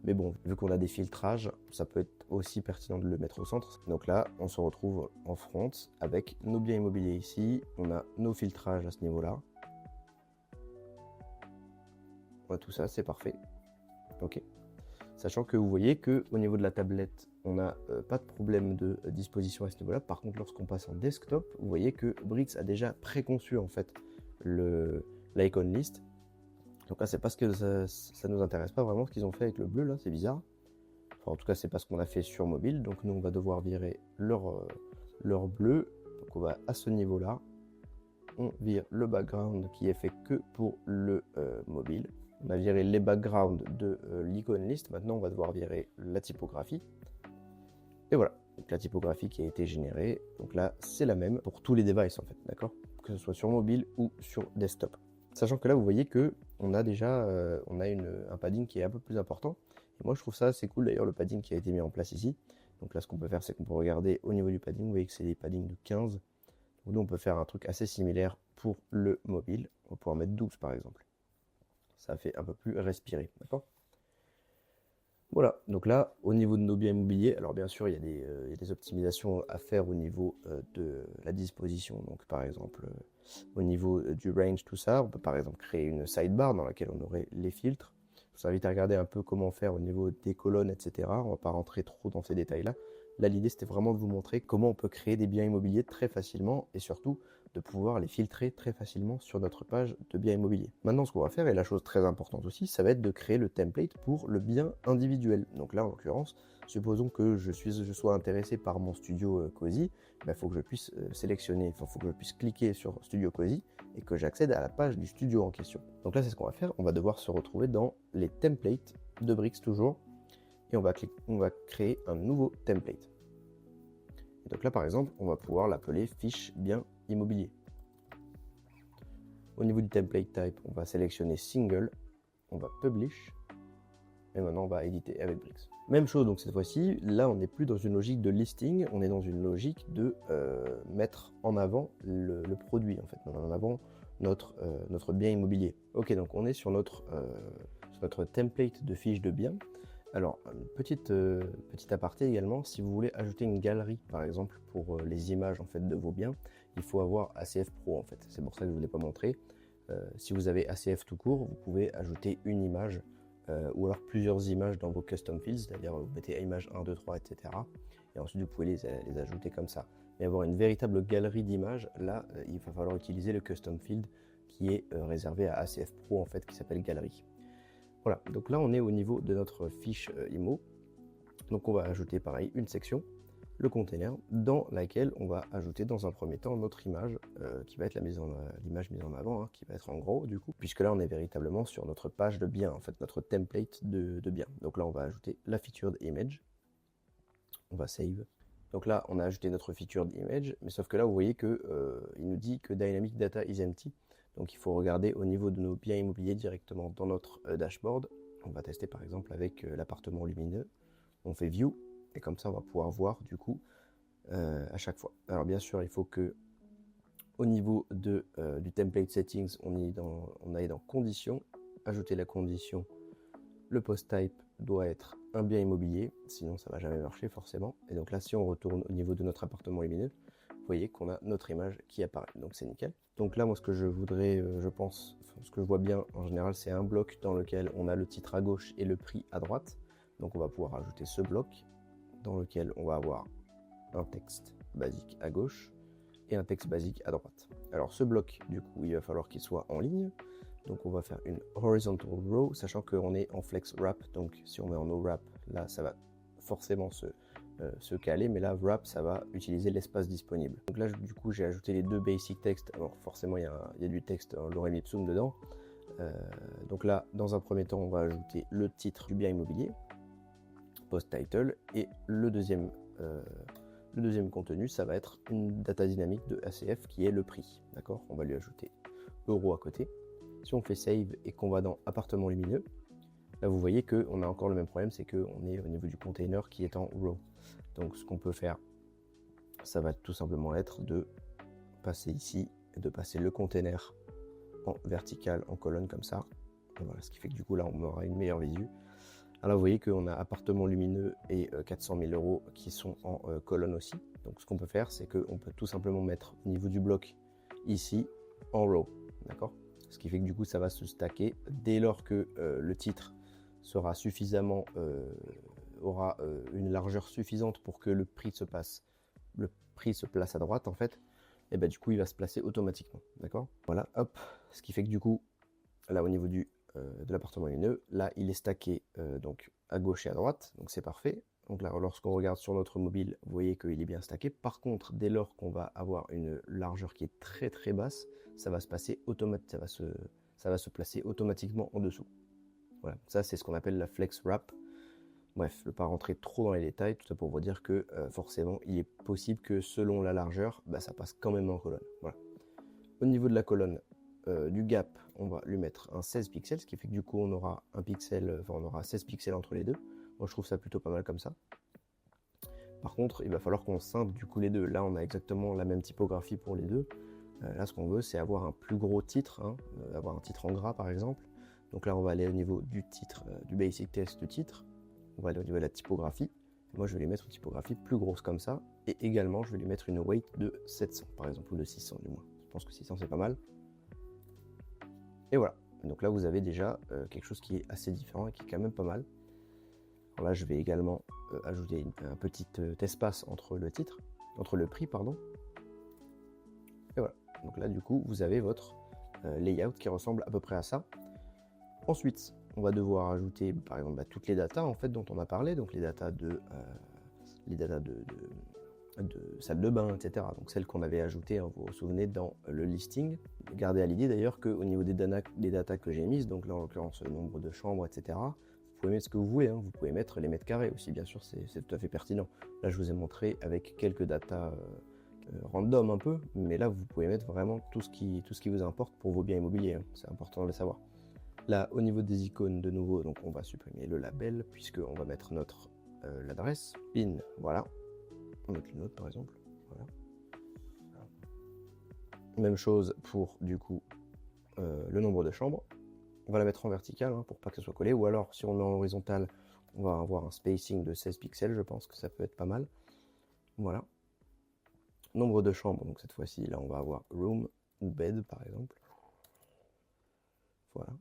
Mais bon, vu qu'on a des filtrages, ça peut être aussi pertinent de le mettre au centre. Donc là, on se retrouve en front avec nos biens immobiliers ici. On a nos filtrages à ce niveau-là. Ouais, tout ça, c'est parfait. Ok. Sachant que vous voyez qu'au niveau de la tablette, on n'a pas de problème de disposition à ce niveau-là. Par contre, lorsqu'on passe en desktop, vous voyez que Bricks a déjà préconçu en fait l'icon list. Donc là, c'est parce que ça nous intéresse pas vraiment ce qu'ils ont fait avec le bleu, là, c'est bizarre. Enfin, en tout cas, c'est pas ce qu'on a fait sur mobile. Donc nous, on va devoir virer leur bleu. Donc on va à ce niveau-là. On vire le background qui est fait que pour le mobile. On a viré les backgrounds de l'icon list. Maintenant, on va devoir virer la typographie. Et voilà. Donc la typographie qui a été générée. Donc là, c'est la même pour tous les devices en fait, d'accord? Que ce soit sur mobile ou sur desktop. Sachant que là, vous voyez que on a déjà un padding qui est un peu plus important. Et moi, je trouve ça assez cool d'ailleurs, le padding qui a été mis en place ici. Donc là, ce qu'on peut faire, c'est qu'on peut regarder au niveau du padding. Vous voyez que c'est des paddings de 15. Donc nous, on peut faire un truc assez similaire pour le mobile. On va pouvoir mettre 12 par exemple. Ça fait un peu plus respirer, d'accord? Voilà, donc là, au niveau de nos biens immobiliers, alors bien sûr, il y a des optimisations à faire au niveau de la disposition. Donc par exemple, au niveau du range, tout ça, on peut par exemple créer une sidebar dans laquelle on aurait les filtres. Je vous invite à regarder un peu comment faire au niveau des colonnes, etc. On ne va pas rentrer trop dans ces détails-là. Là, l'idée, c'était vraiment de vous montrer comment on peut créer des biens immobiliers très facilement et surtout de pouvoir les filtrer très facilement sur notre page de biens immobiliers. Maintenant, ce qu'on va faire, et la chose très importante aussi, ça va être de créer le template pour le bien individuel. Donc là, en l'occurrence, supposons que je sois intéressé par mon studio Cozy, il faut que je puisse sélectionner, il faut que je puisse cliquer sur Studio Cozy et que j'accède à la page du studio en question. Donc là, c'est ce qu'on va faire. On va devoir se retrouver dans les templates de Brix toujours et on va créer un nouveau template. Et donc là, par exemple, on va pouvoir l'appeler fiche bien immobilier. Au niveau du template type, on va sélectionner single, on va publish, et maintenant on va éditer avec Brix. Même chose, donc cette fois-ci, là on n'est plus dans une logique de listing, on est dans une logique de mettre en avant le produit, en fait, mettre en avant notre bien immobilier. Ok, donc on est sur notre template de fiche de bien. Alors, petit aparté également, si vous voulez ajouter une galerie, par exemple, pour les images en fait, de vos biens, il faut avoir ACF Pro en fait. C'est pour ça que je ne vous l'ai pas montré. Si vous avez ACF tout court, vous pouvez ajouter une image ou alors plusieurs images dans vos custom fields, c'est-à-dire vous mettez image 1, 2, 3, etc. Et ensuite vous pouvez les ajouter comme ça. Mais avoir une véritable galerie d'images, là, il va falloir utiliser le custom field qui est réservé à ACF Pro en fait, qui s'appelle galerie. Voilà, donc là on est au niveau de notre fiche IMO. Donc on va ajouter pareil une section, le container, dans laquelle on va ajouter dans un premier temps notre image, qui va être l'image mise en avant, hein, qui va être en gros du coup, puisque là on est véritablement sur notre page de bien, en fait notre template de bien. Donc là on va ajouter la featured image, on va save. Donc là on a ajouté notre featured image, mais sauf que là vous voyez que il nous dit que dynamic data is empty. Donc il faut regarder au niveau de nos biens immobiliers directement dans notre dashboard. On va tester par exemple avec l'appartement lumineux. On fait View et comme ça on va pouvoir voir du coup à chaque fois. Alors bien sûr il faut que au niveau du template settings on aille dans conditions, ajouter la condition, le post type doit être un bien immobilier, sinon ça va jamais marcher forcément. Et donc là si on retourne au niveau de notre appartement lumineux, vous voyez qu'on a notre image qui apparaît, donc c'est nickel. Donc là moi ce que je voudrais, ce que je vois bien en général c'est un bloc dans lequel on a le titre à gauche et le prix à droite. Donc on va pouvoir ajouter ce bloc dans lequel on va avoir un texte basique à gauche et un texte basique à droite. Alors ce bloc du coup il va falloir qu'il soit en ligne. Donc on va faire une horizontal row, sachant qu'on est en flex wrap, donc si on met en no wrap, là ça va forcément se caler, mais là wrap ça va utiliser l'espace disponible. Donc là du coup j'ai ajouté les deux basic text, alors forcément il y a du texte en lorem ipsum dedans. Donc là dans un premier temps on va ajouter le titre du bien immobilier, post title, et le deuxième contenu ça va être une data dynamique de ACF qui est le prix, d'accord? On va lui ajouter euro à côté. Si on fait save et qu'on va dans appartement lumineux, là vous voyez qu'on a encore le même problème, c'est qu'on est au niveau du container qui est en row. Donc ce qu'on peut faire, ça va tout simplement être de passer ici, et de passer le container en vertical, en colonne comme ça. Et voilà, ce qui fait que du coup là on aura une meilleure visu. Alors vous voyez qu'on a appartement lumineux et 400 000 euros qui sont en colonne aussi. Donc ce qu'on peut faire, c'est qu'on peut tout simplement mettre au niveau du bloc ici en row, d'accord? Ce qui fait que du coup ça va se stacker dès lors que le titre sera suffisamment aura une largeur suffisante pour que le prix se place à droite en fait, et ben du coup il va se placer automatiquement, d'accord? Voilà, hop, ce qui fait que du coup là au niveau de l'appartement lumineux, là il est stacké donc à gauche et à droite, donc c'est parfait. Donc là lorsqu'on regarde sur notre mobile, vous voyez qu'il est bien stacké. Par contre, dès lors qu'on va avoir une largeur qui est très très basse, ça va se passer ça va se placer automatiquement en dessous. Voilà, ça c'est ce qu'on appelle la flex wrap. Bref, je ne vais pas rentrer trop dans les détails, tout ça pour vous dire que forcément il est possible que selon la largeur, ça passe quand même en colonne. Voilà. Au niveau de la colonne, du gap, on va lui mettre un 16 pixels, ce qui fait que du coup on aura on aura 16 pixels entre les deux. Moi je trouve ça plutôt pas mal comme ça. Par contre, il va falloir qu'on scinde du coup les deux. Là, on a exactement la même typographie pour les deux. Là, ce qu'on veut, c'est avoir un plus gros titre, hein, avoir un titre en gras par exemple. Donc là, on va aller au niveau du titre, du basic text du titre. On va aller au niveau de la typographie. Moi, je vais les mettre une typographie plus grosse comme ça. Et également, je vais lui mettre une weight de 700 par exemple, ou de 600 du moins. Je pense que 600 c'est pas mal. Et voilà. Donc là, vous avez déjà quelque chose qui est assez différent et qui est quand même pas mal. Alors là, je vais également ajouter un petit espace entre le titre, entre le prix, pardon. Et voilà. Donc là, du coup, vous avez votre layout qui ressemble à peu près à ça. Ensuite, on va devoir ajouter, par exemple, toutes les datas en fait dont on a parlé, donc les datas de salle de bain, etc. Donc celles qu'on avait ajoutées, hein, vous vous souvenez, dans le listing. Gardez à l'idée d'ailleurs qu'au niveau des datas que j'ai mises, donc là en l'occurrence le nombre de chambres, etc. Vous pouvez mettre ce que vous voulez, hein. Vous pouvez mettre les mètres carrés aussi, bien sûr, c'est tout à fait pertinent. Là, je vous ai montré avec quelques datas random un peu, mais là, vous pouvez mettre vraiment tout ce qui vous importe pour vos biens immobiliers, hein. C'est important de le savoir. Là, au niveau des icônes, de nouveau, donc on va supprimer le label, puisqu'on va mettre notre l'adresse, PIN, voilà. On va mettre une autre, par exemple, voilà. Même chose pour, du coup, le nombre de chambres. On va la mettre en vertical hein, pour pas que ce soit collé, ou alors si on met en horizontal, on va avoir un spacing de 16 pixels, je pense que ça peut être pas mal. Voilà. Nombre de chambres, donc cette fois-ci, là on va avoir room ou bed par exemple. Voilà.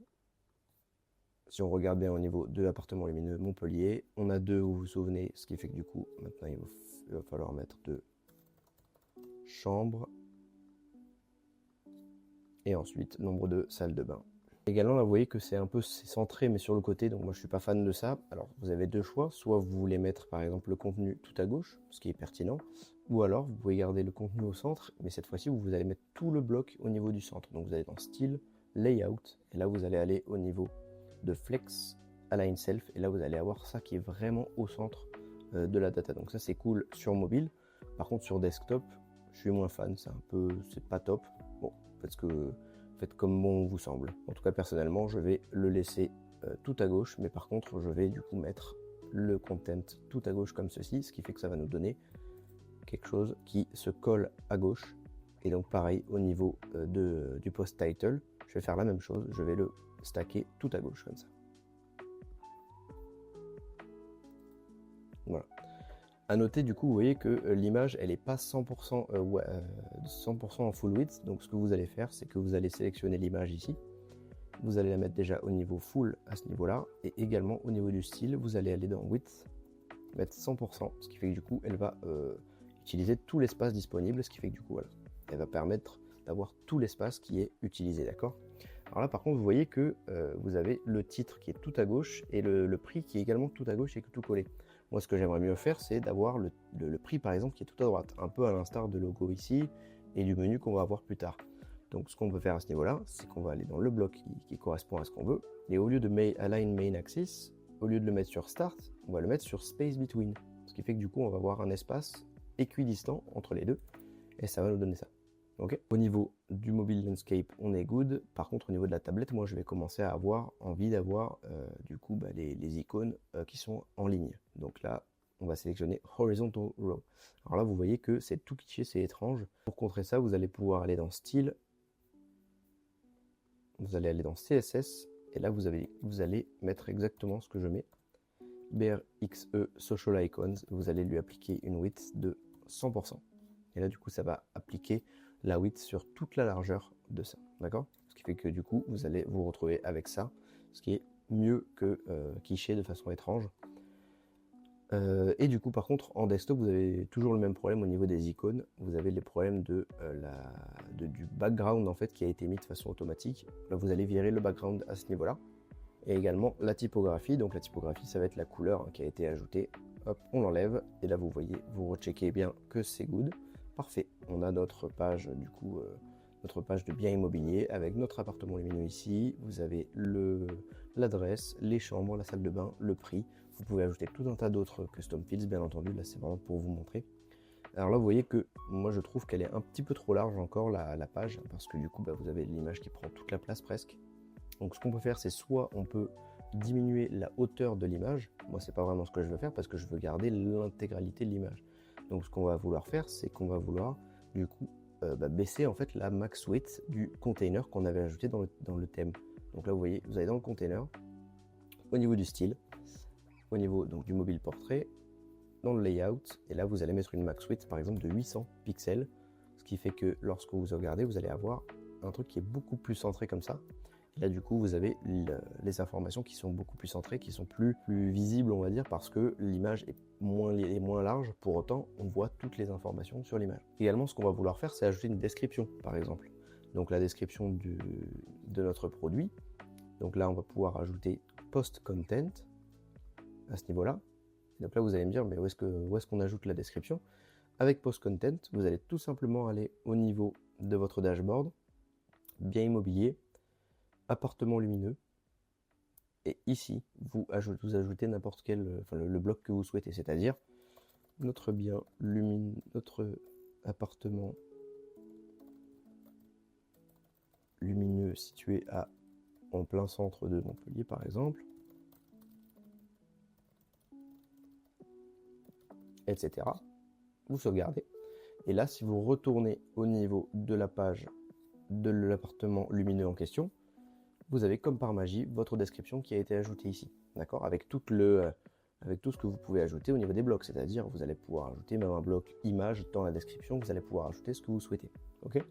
Si on regarde bien au niveau de l'appartement lumineux Montpellier, on a 2, vous vous souvenez, ce qui fait que du coup, maintenant il va falloir mettre 2 chambres. Et ensuite, nombre de salles de bain. Également, là, vous voyez que c'est un peu centré, mais sur le côté, donc moi je suis pas fan de ça. Alors, vous avez deux choix, soit vous voulez mettre par exemple le contenu tout à gauche, ce qui est pertinent, ou alors vous pouvez garder le contenu au centre, mais cette fois-ci, vous allez mettre tout le bloc au niveau du centre. Donc vous allez dans Style, Layout, et là vous allez aller au niveau de Flex, Align Self, et là vous allez avoir ça qui est vraiment au centre de la data. Donc ça c'est cool sur mobile. Par contre sur desktop, je suis moins fan, c'est pas top. Bon, faites comme bon vous semble. En tout cas personnellement, je vais le laisser tout à gauche, mais par contre je vais du coup mettre le content tout à gauche comme ceci, ce qui fait que ça va nous donner quelque chose qui se colle à gauche. Et donc pareil au niveau du post title, je vais faire la même chose, je vais le stacker tout à gauche comme ça. Voilà. À noter du coup, vous voyez que l'image elle n'est pas 100% en full width, donc ce que vous allez faire c'est que vous allez sélectionner l'image ici, vous allez la mettre déjà au niveau full à ce niveau là, et également au niveau du style vous allez aller dans width, mettre 100%, ce qui fait que du coup elle va utiliser tout l'espace disponible, ce qui fait que du coup voilà, elle va permettre d'avoir tout l'espace qui est utilisé, d'accord. Alors là par contre vous voyez que vous avez le titre qui est tout à gauche et le prix qui est également tout à gauche et tout collé. Moi, ce que j'aimerais mieux faire, c'est d'avoir le prix, par exemple, qui est tout à droite, un peu à l'instar de logo ici et du menu qu'on va avoir plus tard. Donc, ce qu'on peut faire à ce niveau-là, c'est qu'on va aller dans le bloc qui correspond à ce qu'on veut, et au lieu de Align Main Axis, au lieu de le mettre sur Start, on va le mettre sur Space Between, ce qui fait que du coup, on va avoir un espace équidistant entre les deux, et ça va nous donner ça. Okay. Au niveau du mobile landscape, on est good. Par contre, au niveau de la tablette, moi, je vais commencer à avoir envie d'avoir du coup les icônes qui sont en ligne. Donc là, on va sélectionner Horizontal Row. Alors là, vous voyez que c'est tout cliché, c'est étrange. Pour contrer ça, vous allez pouvoir aller dans Style, vous allez aller dans CSS, et là, vous allez mettre exactement ce que je mets. BRXE Social Icons, vous allez lui appliquer une width de 100%. Et là, du coup, ça va appliquer la width sur toute la largeur de ça, d'accord? Ce qui fait que du coup, vous allez vous retrouver avec ça, ce qui est mieux que quiché de façon étrange. Et du coup, par contre, en desktop, vous avez toujours le même problème au niveau des icônes. Vous avez les problèmes du background en fait qui a été mis de façon automatique. Là, vous allez virer le background à ce niveau-là. Et également la typographie. Donc la typographie, ça va être la couleur qui a été ajoutée. Hop, on l'enlève. Et là, vous voyez, vous recheckez bien que c'est good. Parfait, on a notre page du coup, notre page de biens immobiliers avec notre appartement lumineux ici. Vous avez l'adresse, les chambres, la salle de bain, le prix. Vous pouvez ajouter tout un tas d'autres custom fields, bien entendu. Là, c'est vraiment pour vous montrer. Alors là, vous voyez que moi, je trouve qu'elle est un petit peu trop large encore la page, parce que du coup, vous avez l'image qui prend toute la place presque. Donc, ce qu'on peut faire, c'est soit on peut diminuer la hauteur de l'image. Moi, c'est pas vraiment ce que je veux faire parce que je veux garder l'intégralité de l'image. Donc ce qu'on va vouloir faire, c'est qu'on va vouloir du coup baisser en fait la max width du container qu'on avait ajouté dans le thème. Donc là vous voyez, vous allez dans le container, au niveau du style, au niveau donc du mobile portrait, dans le layout, et là vous allez mettre une max width par exemple de 800 pixels, ce qui fait que lorsque vous regardez, vous allez avoir un truc qui est beaucoup plus centré comme ça. Et là du coup vous avez les informations qui sont beaucoup plus centrées, qui sont plus visibles on va dire, parce que l'image est moins large, pour autant on voit toutes les informations sur l'image. Également ce qu'on va vouloir faire, c'est ajouter une description par exemple. Donc la description de notre produit. Donc là on va pouvoir ajouter post content à ce niveau-là. Donc là vous allez me dire, mais où est-ce qu'on ajoute la description? Avec post content, vous allez tout simplement aller au niveau de votre dashboard, bien immobilier, appartement lumineux, et ici vous ajoutez n'importe quel, le bloc que vous souhaitez, c'est-à-dire notre bien lumineux, notre appartement lumineux situé en plein centre de Montpellier par exemple, etc. Vous sauvegardez. Et là, si vous retournez au niveau de la page de l'appartement lumineux en question, vous avez comme par magie votre description qui a été ajoutée ici, d'accord, avec tout ce que vous pouvez ajouter au niveau des blocs, c'est-à-dire vous allez pouvoir ajouter même un bloc image dans la description, vous allez pouvoir ajouter ce que vous souhaitez, ok.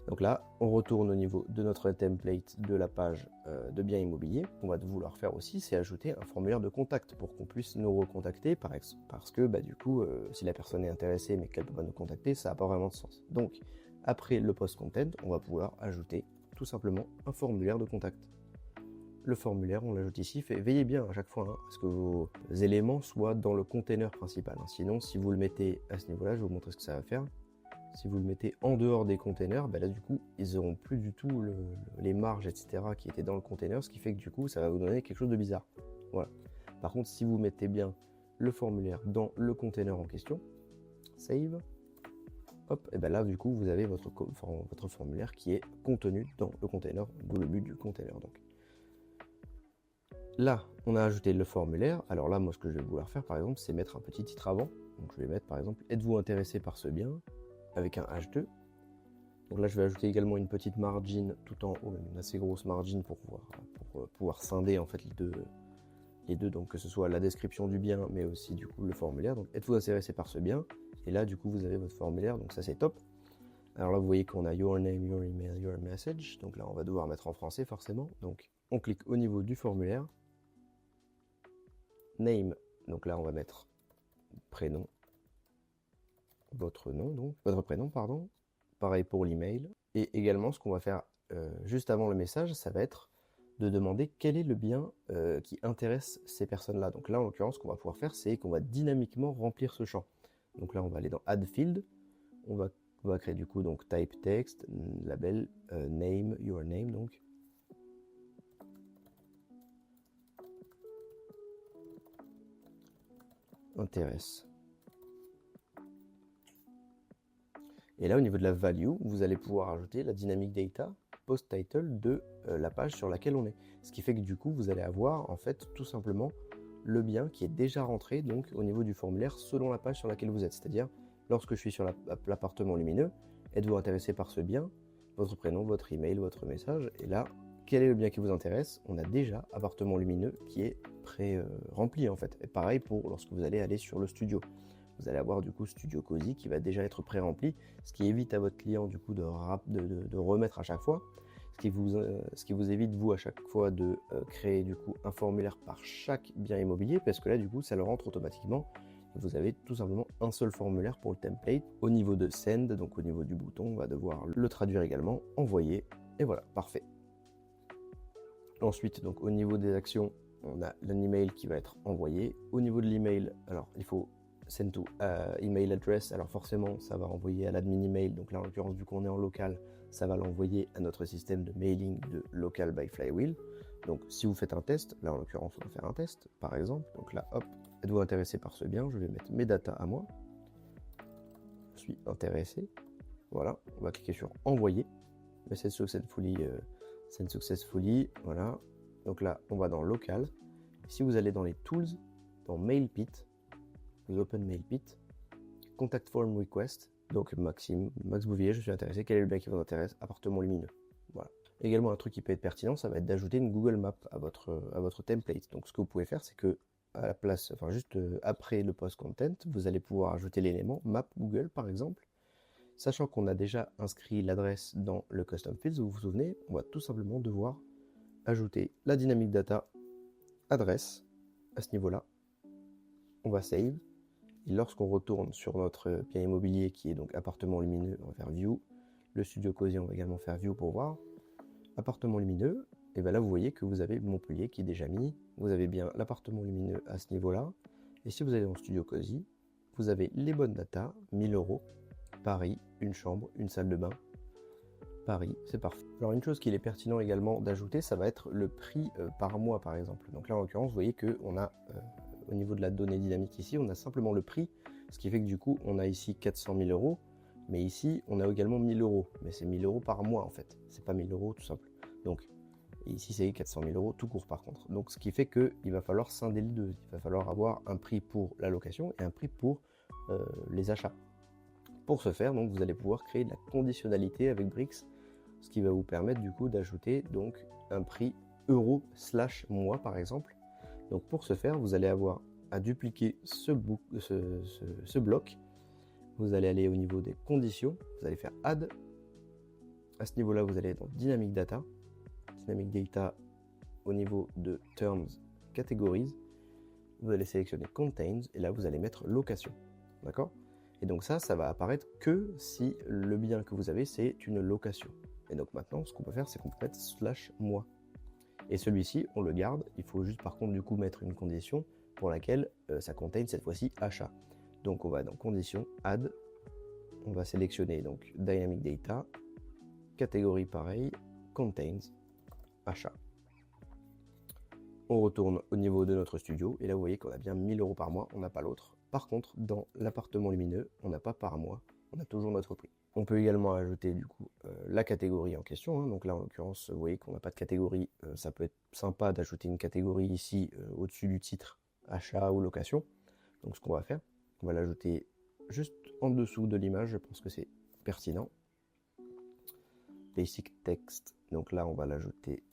Donc là, on retourne au niveau de notre template de la page de biens immobiliers. Ce qu'on va vouloir faire aussi, c'est ajouter un formulaire de contact pour qu'on puisse nous recontacter, parce que du coup, si la personne est intéressée mais qu'elle ne peut pas nous contacter, ça n'a pas vraiment de sens. Donc, après le post content, on va pouvoir ajouter tout simplement un formulaire de contact. Le formulaire, on l'ajoute ici. Veillez bien à chaque fois à ce que vos éléments soient dans le container principal. Sinon, si vous le mettez à ce niveau-là, je vais vous montrer ce que ça va faire. Si vous le mettez en dehors des containers, là du coup, ils n'auront plus du tout les marges, etc. qui étaient dans le container, ce qui fait que du coup, ça va vous donner quelque chose de bizarre. Voilà. Par contre, si vous mettez bien le formulaire dans le container en question, save, hop, et là du coup, vous avez votre formulaire qui est contenu dans le container, d'où le but du container. Donc là, on a ajouté le formulaire. Alors là, moi, ce que je vais vouloir faire, par exemple, c'est mettre un petit titre avant. Donc je vais mettre, par exemple, êtes-vous intéressé par ce bien ? Avec un H2. Donc là, je vais ajouter également une petite margin tout en haut, une assez grosse margin pour pouvoir scinder en fait les deux, donc que ce soit la description du bien, mais aussi du coup le formulaire. Donc êtes-vous intéressé par ce bien? Et là, du coup, vous avez votre formulaire, donc ça c'est top. Alors là, vous voyez qu'on a your name, your email, your message. Donc là, on va devoir mettre en français forcément. Donc on clique au niveau du formulaire. Name, donc là, on va mettre prénom. Votre prénom, pardon. Pareil pour l'email. Et également, ce qu'on va faire juste avant le message, ça va être de demander quel est le bien qui intéresse ces personnes-là. Donc là, en l'occurrence, ce qu'on va pouvoir faire, c'est qu'on va dynamiquement remplir ce champ. Donc là, on va aller dans Add Field. On va créer du coup donc type text, label, name, your name donc. Intéresse. Et là, au niveau de la value, vous allez pouvoir ajouter la dynamic data post title de la page sur laquelle on est. Ce qui fait que du coup, vous allez avoir en fait tout simplement le bien qui est déjà rentré donc au niveau du formulaire selon la page sur laquelle vous êtes. C'est-à-dire, lorsque je suis sur l'appartement lumineux, êtes-vous intéressé par ce bien? Votre prénom, votre email, votre message. Et là, quel est le bien qui vous intéresse? On a déjà appartement lumineux qui est pré-rempli en fait. Et pareil pour lorsque vous allez aller sur le studio. Vous allez avoir du coup Studio Cozy qui va déjà être pré-rempli, ce qui évite à votre client du coup de remettre à chaque fois, ce qui vous évite vous à chaque fois de créer du coup un formulaire par chaque bien immobilier, parce que là du coup ça le rentre automatiquement. Vous avez tout simplement un seul formulaire pour le template. Au niveau de send, donc au niveau du bouton, on va devoir le traduire également, envoyer, et voilà, parfait. Ensuite, donc au niveau des actions, on a un email qui va être envoyé. Au niveau de l'email, alors il faut send to email address, alors forcément ça va envoyer à l'admin email, donc là en l'occurrence vu qu'on est en local, ça va l'envoyer à notre système de mailing de local by Flywheel. Donc si vous faites un test, là en l'occurrence on va faire un test par exemple, donc là hop, êtes-vous intéressé par ce bien? Je vais mettre mes datas à moi, je suis intéressé, voilà, on va cliquer sur envoyer, message successfully, voilà, donc là on va dans local, si vous allez dans les tools, dans MailPit, vous open MailPit, contact form request. Donc Maxime, Max Bouvier, je suis intéressé, quel est le bien qui vous intéresse? Appartement lumineux. Voilà. Également un truc qui peut être pertinent, ça va être d'ajouter une Google Map à votre template. Donc ce que vous pouvez faire, c'est que à la place, enfin juste après le post content, vous allez pouvoir ajouter l'élément Map Google par exemple. Sachant qu'on a déjà inscrit l'adresse dans le custom fields, vous vous souvenez, on va tout simplement devoir ajouter la dynamic data adresse à ce niveau-là. On va save. Et lorsqu'on retourne sur notre bien immobilier qui est donc appartement lumineux, on va faire view. Le studio Cozy, on va également faire view pour voir. Appartement lumineux, et bien là vous voyez que vous avez Montpellier qui est déjà mis. Vous avez bien l'appartement lumineux à ce niveau-là. Et si vous allez dans studio Cozy, vous avez les bonnes datas, 1000 €. Paris, une chambre, une salle de bain. Paris, c'est parfait. Alors une chose qu'il est pertinent également d'ajouter, ça va être le prix par mois par exemple. Donc là en l'occurrence, vous voyez qu'on a au niveau de la donnée dynamique ici, on a simplement le prix, ce qui fait que du coup on a ici 400 000 €, mais ici on a également 1000 €, mais c'est 1000 € par mois en fait, c'est pas 1000 € tout simple. Donc ici c'est 400 000 € tout court par contre. Donc ce qui fait qu'il va falloir scinder les deux, il va falloir avoir un prix pour la location et un prix pour les achats. Pour ce faire, donc, vous allez pouvoir créer de la conditionnalité avec Brix, ce qui va vous permettre du coup d'ajouter donc un prix euro/mois par exemple. Donc pour ce faire, vous allez avoir à dupliquer ce bloc. Vous allez aller au niveau des conditions, vous allez faire add. À ce niveau-là, vous allez dans Dynamic Data. Dynamic Data au niveau de Terms Categories. Vous allez sélectionner Contains et là vous allez mettre location. D'accord ? Et donc ça va apparaître que si le bien que vous avez, c'est une location. Et donc maintenant, ce qu'on peut faire, c'est qu'on peut mettre /mois. Et celui-ci, on le garde. Il faut juste par contre du coup mettre une condition pour laquelle ça contain cette fois-ci achat. Donc on va dans condition, add. On va sélectionner donc Dynamic Data. Catégorie pareil, contains, achat. On retourne au niveau de notre studio. Et là, vous voyez qu'on a bien 1000 € par mois. On n'a pas l'autre. Par contre, dans l'appartement lumineux, on n'a pas par mois, on a toujours notre prix. On peut également ajouter du coup la catégorie en question. Donc là, en l'occurrence, vous voyez qu'on n'a pas de catégorie. Ça peut être sympa d'ajouter une catégorie ici au-dessus du titre achat ou location. Donc ce qu'on va faire, on va l'ajouter juste en dessous de l'image. Je pense que c'est pertinent. Basic text. Donc là, on va l'ajouter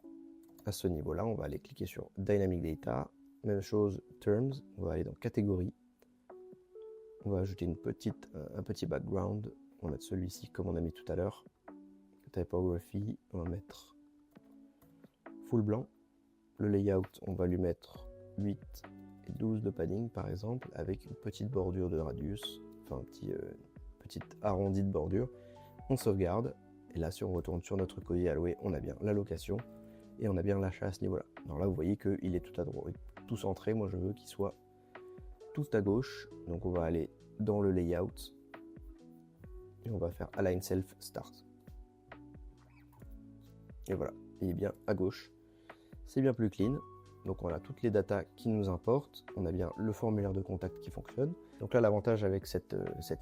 à ce niveau-là. On va aller cliquer sur Dynamic Data. Même chose, Terms. On va aller dans catégorie. On va ajouter un petit background. On va mettre celui-ci comme on a mis tout à l'heure. Typography, on va mettre full blanc. Le layout, on va lui mettre 8 et 12 de padding par exemple, avec une petite bordure de radius, enfin petite arrondi de bordure. On sauvegarde. Et là, si on retourne sur notre colis alloué, on a bien la location et on a bien l'achat à ce niveau-là. Alors là, vous voyez qu'il est tout à droite, tout centré. Moi, je veux qu'il soit tout à gauche, donc on va aller dans le layout et on va faire align self start et voilà, il est bien à gauche, c'est bien plus clean. Donc on a toutes les datas qui nous importent, on a bien le formulaire de contact qui fonctionne. Donc là, l'avantage avec cette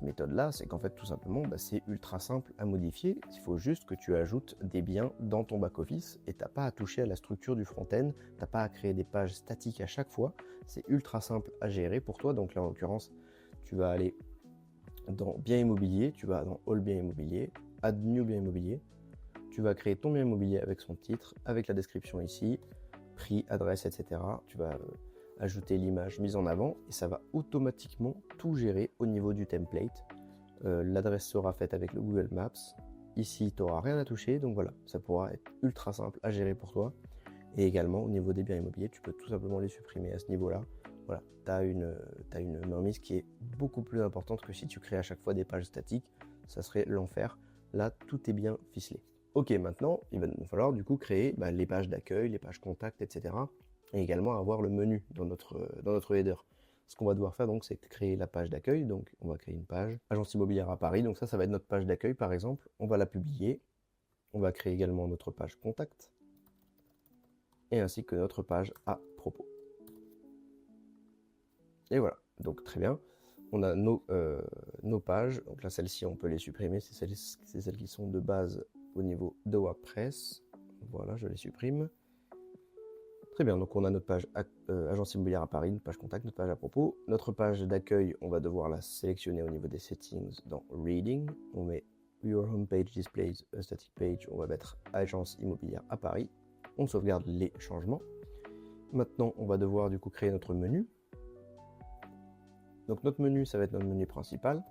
méthode là, c'est qu'en fait tout simplement c'est ultra simple à modifier. Il faut juste que tu ajoutes des biens dans ton back office et t'as pas à toucher à la structure du front-end, t'as pas à créer des pages statiques à chaque fois. C'est ultra simple à gérer pour toi. Donc là en l'occurrence, tu vas aller dans bien immobilier, tu vas dans all bien immobilier, add new bien immobilier, tu vas créer ton bien immobilier avec son titre, avec la description ici, prix, adresse, etc. Tu vas ajouter l'image mise en avant et ça va automatiquement tout gérer au niveau du template. L'adresse sera faite avec le Google Maps. Ici, tu n'auras rien à toucher, donc voilà, ça pourra être ultra simple à gérer pour toi. Et également, au niveau des biens immobiliers, tu peux tout simplement les supprimer à ce niveau-là. Voilà, tu as une mainmise qui est beaucoup plus importante que si tu crées à chaque fois des pages statiques. Ça serait l'enfer. Là, tout est bien ficelé. Ok, maintenant, il va nous falloir du coup créer les pages d'accueil, les pages contacts, etc. Et également avoir le menu dans notre header. Ce qu'on va devoir faire donc, c'est créer la page d'accueil. Donc, on va créer une page agence immobilière à Paris. Donc ça va être notre page d'accueil par exemple. On va la publier. On va créer également notre page contact et ainsi que notre page à propos. Et voilà, donc très bien. On a nos pages. Donc là, celles-ci, on peut les supprimer. C'est celles qui sont de base au niveau de WordPress. Voilà, je les supprime. Très bien, donc on a notre page agence immobilière à Paris, notre page contact, notre page à propos. Notre page d'accueil, on va devoir la sélectionner au niveau des settings dans Reading. On met Your homepage displays a static page, on va mettre agence immobilière à Paris. On sauvegarde les changements. Maintenant, on va devoir du coup créer notre menu. Donc notre menu, ça va être notre menu principal.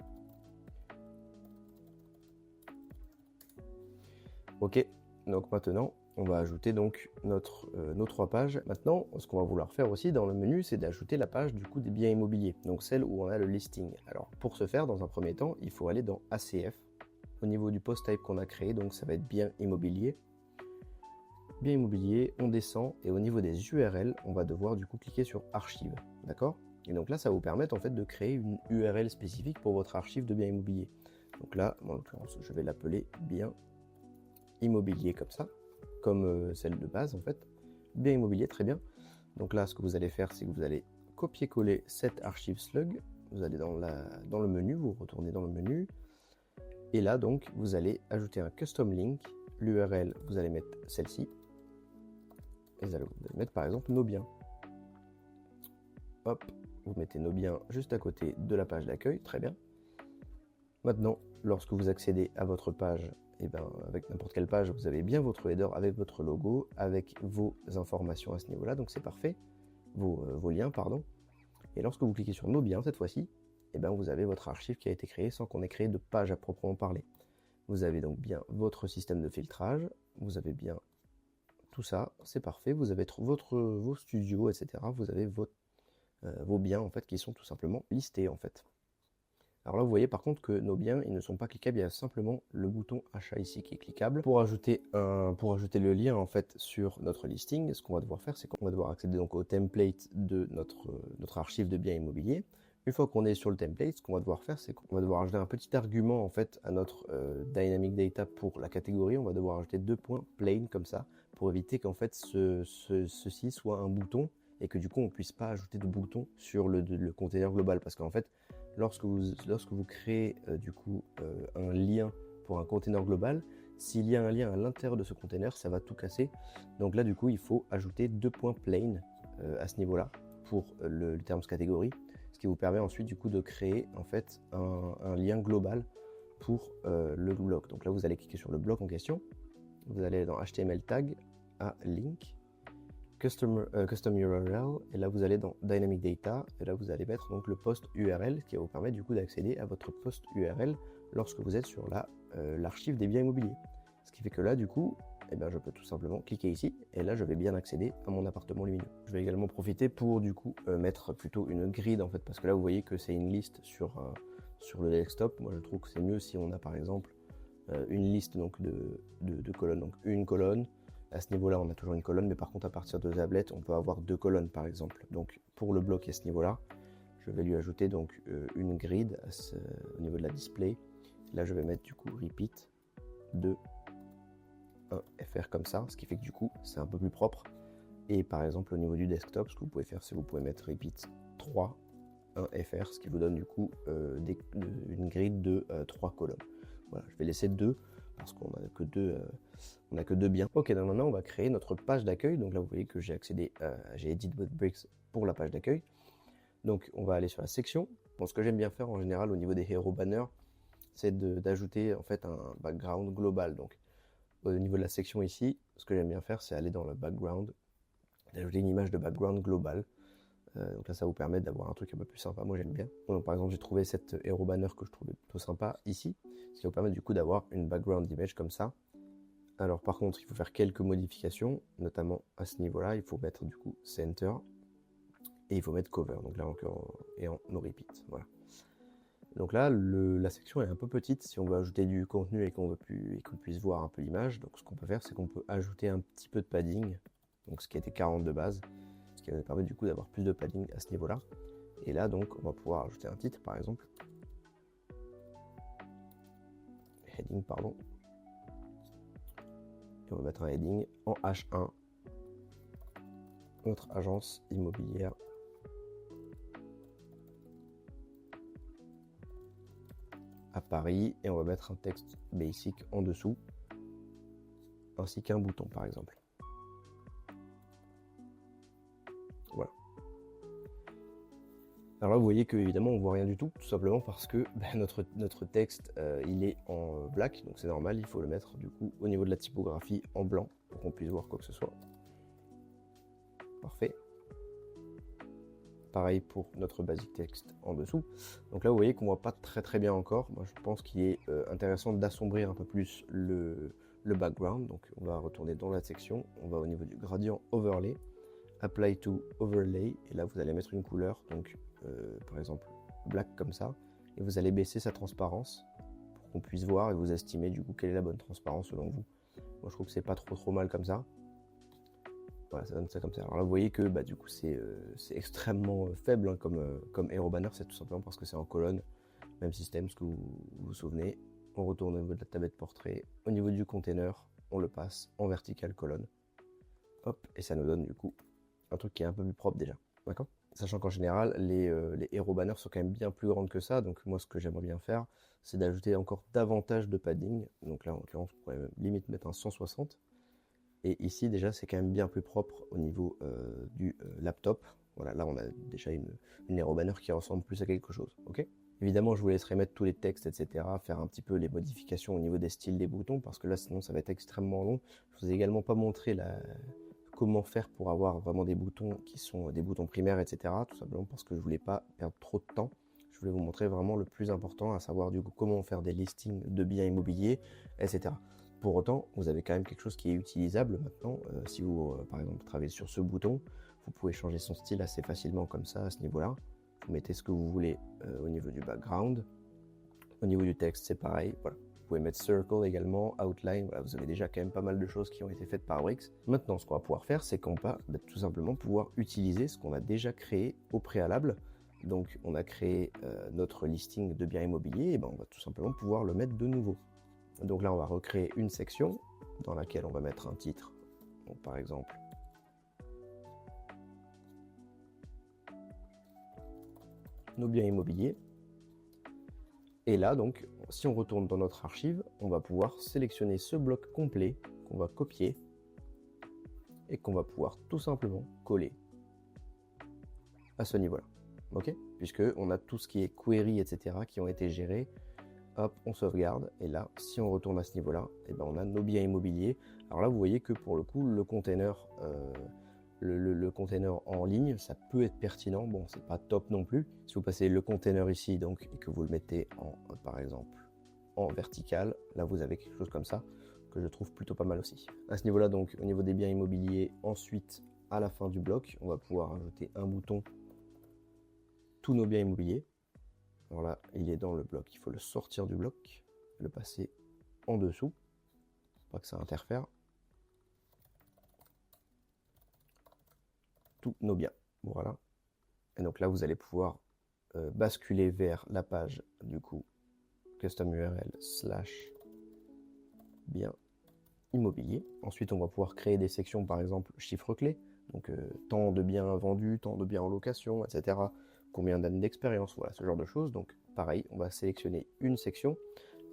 Ok, donc maintenant, on va ajouter donc nos 3 pages. Maintenant, ce qu'on va vouloir faire aussi dans le menu, c'est d'ajouter la page du coup des biens immobiliers, donc celle où on a le listing. Alors pour ce faire, dans un premier temps, il faut aller dans ACF, au niveau du post type qu'on a créé, donc ça va être bien immobilier. Bien immobilier, on descend et au niveau des URL, on va devoir du coup cliquer sur archive, d'accord? Et donc là, ça va vous permettre en fait de créer une URL spécifique pour votre archive de biens immobiliers. Donc là, en l'occurrence, je vais l'appeler bien immobilier comme ça, comme celle de base en fait. Bien immobilier, très bien. Donc là, ce que vous allez faire, c'est que vous allez copier-coller cette archive slug. Vous allez dans le menu, vous retournez dans le menu. Et là, donc, vous allez ajouter un custom link. L'URL, vous allez mettre celle-ci. Et vous allez mettre par exemple nos biens. Hop, vous mettez nos biens juste à côté de la page d'accueil. Très bien. Maintenant, lorsque vous accédez à votre page, et bien, avec n'importe quelle page, vous avez bien votre header avec votre logo, avec vos informations à ce niveau-là, donc c'est parfait, vos liens, pardon. Et lorsque vous cliquez sur nos biens, cette fois-ci, et bien, vous avez votre archive qui a été créée sans qu'on ait créé de page à proprement parler. Vous avez donc bien votre système de filtrage, vous avez bien tout ça, c'est parfait, vous avez vos studios, etc. Vous avez vos biens, en fait, qui sont tout simplement listés, en fait. Alors là, vous voyez par contre que nos biens, ils ne sont pas cliquables, il y a simplement le bouton achat ici qui est cliquable. Pour ajouter le lien en fait sur notre listing, ce qu'on va devoir faire, c'est qu'on va devoir accéder donc au template de notre archive de biens immobiliers. Une fois qu'on est sur le template, ce qu'on va devoir faire, c'est qu'on va devoir ajouter un petit argument en fait à notre dynamic data pour la catégorie. On va devoir ajouter 2 points plain comme ça pour éviter qu'en fait ceci soit un bouton et que du coup on puisse pas ajouter de bouton sur le container global parce qu'en fait lorsque vous créez du coup un lien pour un container global, s'il y a un lien à l'intérieur de ce container, ça va tout casser. Donc là, du coup, il faut ajouter 2 points plain à ce niveau-là pour le terms catégorie, ce qui vous permet ensuite du coup de créer en fait un lien global pour le bloc. Donc là, vous allez cliquer sur le bloc en question, vous allez dans HTML tag à link. Custom URL, et là vous allez dans Dynamic Data, et là vous allez mettre donc le post URL, qui va vous permettre du coup d'accéder à votre post URL lorsque vous êtes sur l'archive des biens immobiliers. Ce qui fait que là du coup, eh ben, je peux tout simplement cliquer ici, et là je vais bien accéder à mon appartement lumineux. Je vais également profiter pour du coup mettre plutôt une grid en fait, parce que là vous voyez que c'est une liste sur le desktop. Moi je trouve que c'est mieux si on a par exemple une liste donc de colonnes, donc une colonne. À ce niveau-là, on a toujours une colonne, mais par contre, à partir de Zablet, on peut avoir 2 colonnes, par exemple. Donc, pour le bloc à ce niveau-là, je vais lui ajouter donc une grid au niveau de la display. Là, je vais mettre du coup repeat 2 1 fr comme ça, ce qui fait que du coup, c'est un peu plus propre. Et par exemple, au niveau du desktop, ce que vous pouvez faire, c'est que vous pouvez mettre repeat 3 1 fr, ce qui vous donne du coup une grid de 3 colonnes. Voilà, je vais laisser 2 parce qu'on n'a que 2 biens. Ok, donc maintenant on va créer notre page d'accueil. Donc là vous voyez que j'ai accédé, j'ai edit bricks pour la page d'accueil. Donc on va aller sur la section. Bon, ce que j'aime bien faire en général au niveau des hero banners, c'est d'ajouter en fait un background global. Donc au niveau de la section ici, ce que j'aime bien faire, c'est aller dans le background, d'ajouter une image de background global. Donc là ça vous permet d'avoir un truc un peu plus sympa, moi j'aime bien. Donc, par exemple j'ai trouvé cette hero banner que je trouvais plutôt sympa ici, ce qui vous permet du coup d'avoir une background image comme ça. Alors par contre il faut faire quelques modifications, notamment à ce niveau là, il faut mettre du coup center et il faut mettre cover, donc là encore et en no repeat, voilà. Donc là la section est un peu petite si on veut ajouter du contenu et qu'on puisse voir un peu l'image. Donc ce qu'on peut faire c'est qu'on peut ajouter un petit peu de padding, donc ce qui était 40 de base, ce qui va nous permettre du coup d'avoir plus de padding à ce niveau-là. Et là donc on va pouvoir ajouter un titre par exemple, heading pardon, et on va mettre un heading en H1, notre agence immobilière à Paris, et on va mettre un texte basic en dessous ainsi qu'un bouton par exemple. Alors là, vous voyez qu'évidemment, on voit rien du tout simplement parce que notre texte, il est en black, donc c'est normal, il faut le mettre du coup au niveau de la typographie en blanc pour qu'on puisse voir quoi que ce soit. Parfait. Pareil pour notre basic text en dessous. Donc là, vous voyez qu'on voit pas très bien encore. Moi, je pense qu'il est intéressant d'assombrir un peu plus le background. Donc on va retourner dans la section, on va au niveau du gradient overlay, apply to overlay, et là vous allez mettre une couleur, donc par exemple black comme ça, et vous allez baisser sa transparence pour qu'on puisse voir et vous estimer du coup quelle est la bonne transparence selon vous. Moi je trouve que c'est pas trop mal comme ça. Voilà, ça donne ça comme ça. Alors là, vous voyez que du coup, c'est extrêmement faible hein, comme hero banner. C'est tout simplement parce que c'est en colonne. Même système, ce que vous vous souvenez. On retourne au niveau de la tablette portrait. Au niveau du container, on le passe en vertical colonne. Hop, et ça nous donne du coup un truc qui est un peu plus propre déjà. D'accord ? Sachant qu'en général, les hero banners sont quand même bien plus grandes que ça. Donc moi, ce que j'aimerais bien faire, c'est d'ajouter encore davantage de padding. Donc là, en l'occurrence, on pourrait limite mettre un 160. Et ici, déjà, c'est quand même bien plus propre au niveau du laptop. Voilà, là, on a déjà une hero banner qui ressemble plus à quelque chose. Ok ? Évidemment, je vous laisserai mettre tous les textes, etc., faire un petit peu les modifications au niveau des styles des boutons, parce que là, sinon, ça va être extrêmement long. Je vous ai également pas montré comment faire pour avoir vraiment des boutons qui sont des boutons primaires, etc., tout simplement parce que je voulais pas perdre trop de temps. Je voulais vous montrer vraiment le plus important, à savoir du coup comment faire des listings de biens immobiliers, etc. Pour autant, vous avez quand même quelque chose qui est utilisable maintenant. Si vous, par exemple, travaillez sur ce bouton, vous pouvez changer son style assez facilement comme ça, à ce niveau-là. Vous mettez ce que vous voulez au niveau du background. Au niveau du texte, c'est pareil. Voilà. Vous pouvez mettre circle également, outline. Voilà, vous avez déjà quand même pas mal de choses qui ont été faites par Wix. Maintenant, ce qu'on va pouvoir faire, c'est qu'on va tout simplement pouvoir utiliser ce qu'on a déjà créé au préalable. Donc, on a créé notre listing de biens immobiliers, et on va tout simplement pouvoir le mettre de nouveau. Donc là, on va recréer une section dans laquelle on va mettre un titre. Donc par exemple, nos biens immobiliers. Et là, donc, si on retourne dans notre archive, on va pouvoir sélectionner ce bloc complet qu'on va copier et qu'on va pouvoir tout simplement coller à ce niveau-là. Ok ? Puisque on a tout ce qui est query, etc., qui ont été gérés. Hop, on sauvegarde, et là, si on retourne à ce niveau-là, on a nos biens immobiliers. Alors là, vous voyez que pour le coup, le container, le container en ligne, ça peut être pertinent. Bon, c'est pas top non plus. Si vous passez le container ici, donc, et que vous le mettez par exemple, en vertical, là, vous avez quelque chose comme ça, que je trouve plutôt pas mal aussi. À ce niveau-là, donc, au niveau des biens immobiliers, ensuite, à la fin du bloc, on va pouvoir ajouter un bouton, tous nos biens immobiliers. Alors là, il est dans le bloc, il faut le sortir du bloc, le passer en dessous, pour pas que ça interfère. Tous nos biens, voilà. Et donc là, vous allez pouvoir basculer vers la page, du coup, custom URL / biens immobiliers. Ensuite, on va pouvoir créer des sections, par exemple, chiffres clés, donc tant de biens vendus, tant de biens en location, etc. Combien d'années d'expérience, voilà, ce genre de choses. Donc pareil, on va sélectionner une section.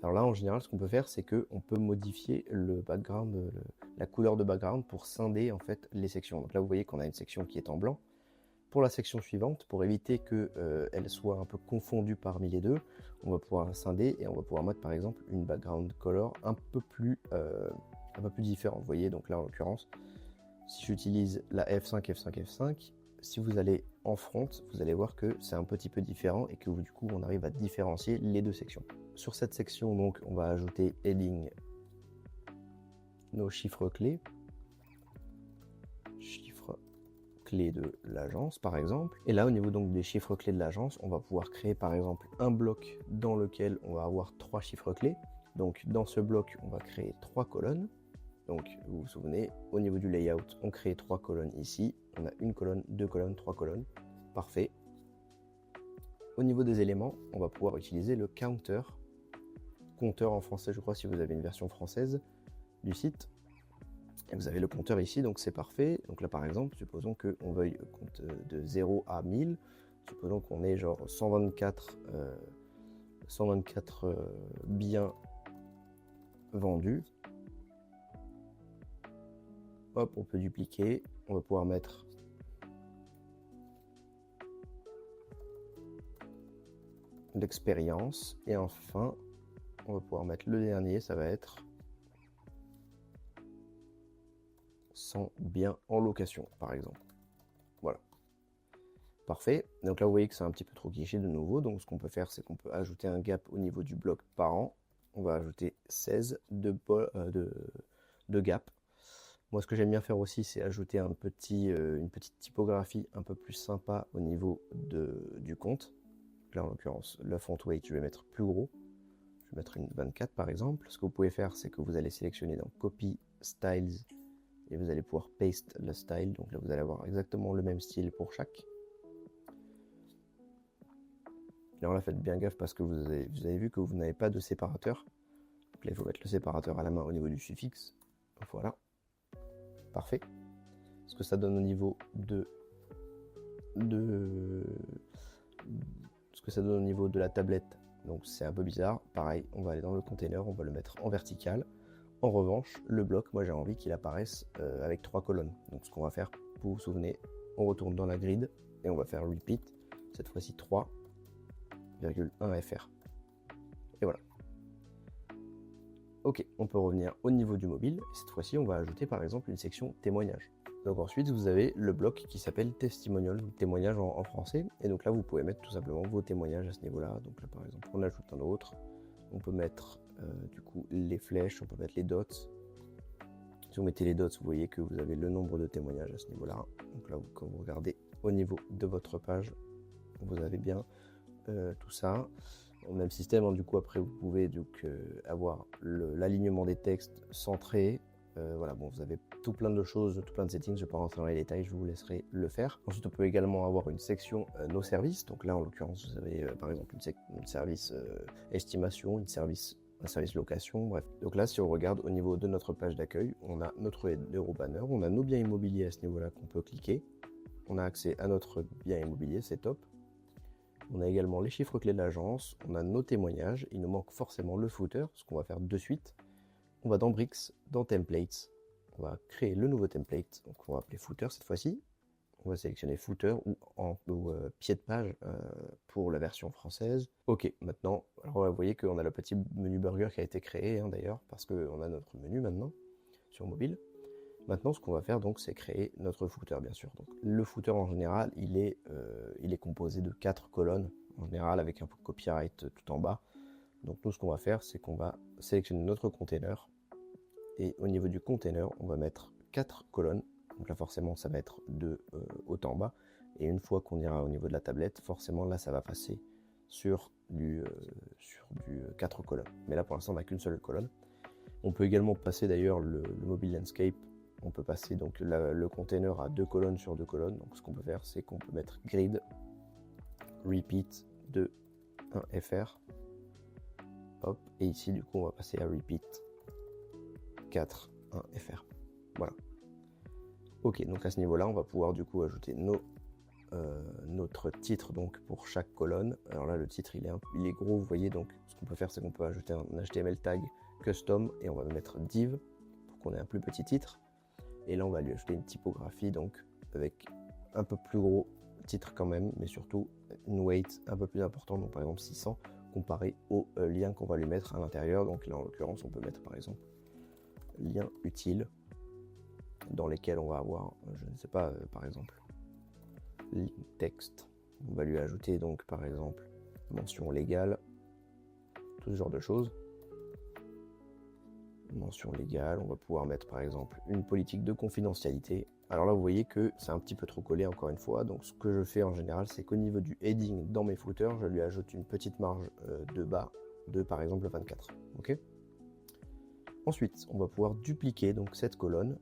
Alors là, en général, ce qu'on peut faire, c'est qu'on peut modifier le background, la couleur de background pour scinder en fait les sections. Donc là, vous voyez qu'on a une section qui est en blanc. Pour la section suivante, pour éviter qu'elle soit un peu confondue parmi les deux, on va pouvoir scinder et on va pouvoir mettre par exemple une background color un peu plus différente. Vous voyez, donc là en l'occurrence, si j'utilise la F5, F5, F5, si vous allez en front, vous allez voir que c'est un petit peu différent et que du coup on arrive à différencier les deux sections. Sur cette section, donc, on va ajouter heading, nos chiffres clés, de l'agence par exemple. Et là, au niveau donc des chiffres clés de l'agence, on va pouvoir créer par exemple un bloc dans lequel on va avoir 3 chiffres clés. Donc dans ce bloc, on va créer 3 colonnes. Donc vous vous souvenez, au niveau du layout, on crée 3 colonnes ici. On a une colonne, 2 colonnes, 3 colonnes. Parfait. Au niveau des éléments, on va pouvoir utiliser le counter. Compteur en français, je crois, si vous avez une version française du site. Et vous avez le compteur ici, donc c'est parfait. Donc là, par exemple, supposons qu'on veuille compte de 0 à 1000. Supposons qu'on ait genre 124 biens vendus. Hop, on peut dupliquer. On va pouvoir mettre l'expérience. Et enfin, on va pouvoir mettre le dernier, ça va être sans bien en location, par exemple. Voilà. Parfait. Donc là, vous voyez que c'est un petit peu trop cliché de nouveau. Donc ce qu'on peut faire, c'est qu'on peut ajouter un gap au niveau du bloc parent. On va ajouter 16 de gap. Moi, ce que j'aime bien faire aussi, c'est ajouter une petite typographie un peu plus sympa au niveau du compte. Là, en l'occurrence, le font weight, je vais mettre plus gros. Je vais mettre une 24 par exemple. Ce que vous pouvez faire, c'est que vous allez sélectionner dans Copy, Styles, et vous allez pouvoir paste le style. Donc là, vous allez avoir exactement le même style pour chaque. Alors là, faites bien gaffe parce que vous avez vu que vous n'avez pas de séparateur. Donc là, il faut mettre le séparateur à la main au niveau du suffixe. Voilà. Parfait. Ce que ça donne au niveau ce que ça donne au niveau de la tablette, donc c'est un peu bizarre. Pareil, on va aller dans le container, on va le mettre en vertical. En revanche, le bloc, moi j'ai envie qu'il apparaisse avec 3 colonnes. Donc ce qu'on va faire, vous vous souvenez, on retourne dans la grid et on va faire repeat, cette fois-ci 3,1 fr. Et voilà. Ok, on peut revenir au niveau du mobile. Et cette fois-ci, on va ajouter par exemple une section témoignage. Donc ensuite, vous avez le bloc qui s'appelle testimonial, donc témoignage en français. Et donc là, vous pouvez mettre tout simplement vos témoignages à ce niveau-là. Donc là, par exemple, on ajoute un autre. On peut mettre du coup les flèches, on peut mettre les dots. Si vous mettez les dots, vous voyez que vous avez le nombre de témoignages à ce niveau-là. Donc là, quand vous regardez au niveau de votre page, vous avez bien tout ça. Au même système, hein, du coup, après, vous pouvez donc avoir l'alignement des textes centré. Voilà, bon, vous avez tout plein de choses, tout plein de settings. Je ne vais pas rentrer dans les détails, je vous laisserai le faire. Ensuite, on peut également avoir une section nos services. Donc là, en l'occurrence, vous avez par exemple une service estimation, un service location, bref. Donc là, si on regarde au niveau de notre page d'accueil, on a notre héros banner, on a nos biens immobiliers à ce niveau-là qu'on peut cliquer. On a accès à notre bien immobilier, c'est top. On a également les chiffres clés de l'agence, on a nos témoignages, il nous manque forcément le footer, ce qu'on va faire de suite. On va dans Bricks, dans Templates, on va créer le nouveau template, donc on va appeler footer cette fois-ci. On va sélectionner footer ou pied de page pour la version française. Ok, maintenant, alors vous voyez qu'on a le petit menu burger qui a été créé d'ailleurs, parce qu'on a notre menu maintenant sur mobile. Maintenant, ce qu'on va faire donc, c'est créer notre footer, bien sûr. Donc, le footer en général, il est composé de 4 colonnes en général avec un peu de copyright tout en bas. Donc, nous, ce qu'on va faire, c'est qu'on va sélectionner notre container et au niveau du container, on va mettre 4 colonnes. Donc là, forcément, ça va être de haut en bas. Et une fois qu'on ira au niveau de la tablette, forcément, là, ça va passer sur du 4 colonnes. Mais là, pour l'instant, on n'a qu'une seule colonne. On peut également passer d'ailleurs le mobile landscape. On peut passer donc le container à 2 colonnes sur 2 colonnes. Donc ce qu'on peut faire, c'est qu'on peut mettre grid, repeat de 1 fr. Hop, et ici du coup on va passer à repeat 4 1 fr. Voilà. Ok, donc à ce niveau-là, on va pouvoir du coup ajouter notre titre donc pour chaque colonne. Alors là, le titre il est gros, vous voyez. Donc ce qu'on peut faire, c'est qu'on peut ajouter un HTML tag custom et on va mettre div pour qu'on ait un plus petit titre. Et là, on va lui ajouter une typographie, donc avec un peu plus gros titre quand même, mais surtout une weight un peu plus importante, donc par exemple 600, comparé au lien qu'on va lui mettre à l'intérieur. Donc là, en l'occurrence, on peut mettre par exemple lien utile, dans lesquels on va avoir, je ne sais pas, par exemple, texte. On va lui ajouter donc par exemple mention légale, tout ce genre de choses. Mention légale, on va pouvoir mettre par exemple une politique de confidentialité. Alors là vous voyez que c'est un petit peu trop collé encore une fois, donc ce que je fais en général, c'est qu'au niveau du heading dans mes footers, je lui ajoute une petite marge de bas de par exemple 24. Ok. Ensuite on va pouvoir dupliquer donc cette colonne.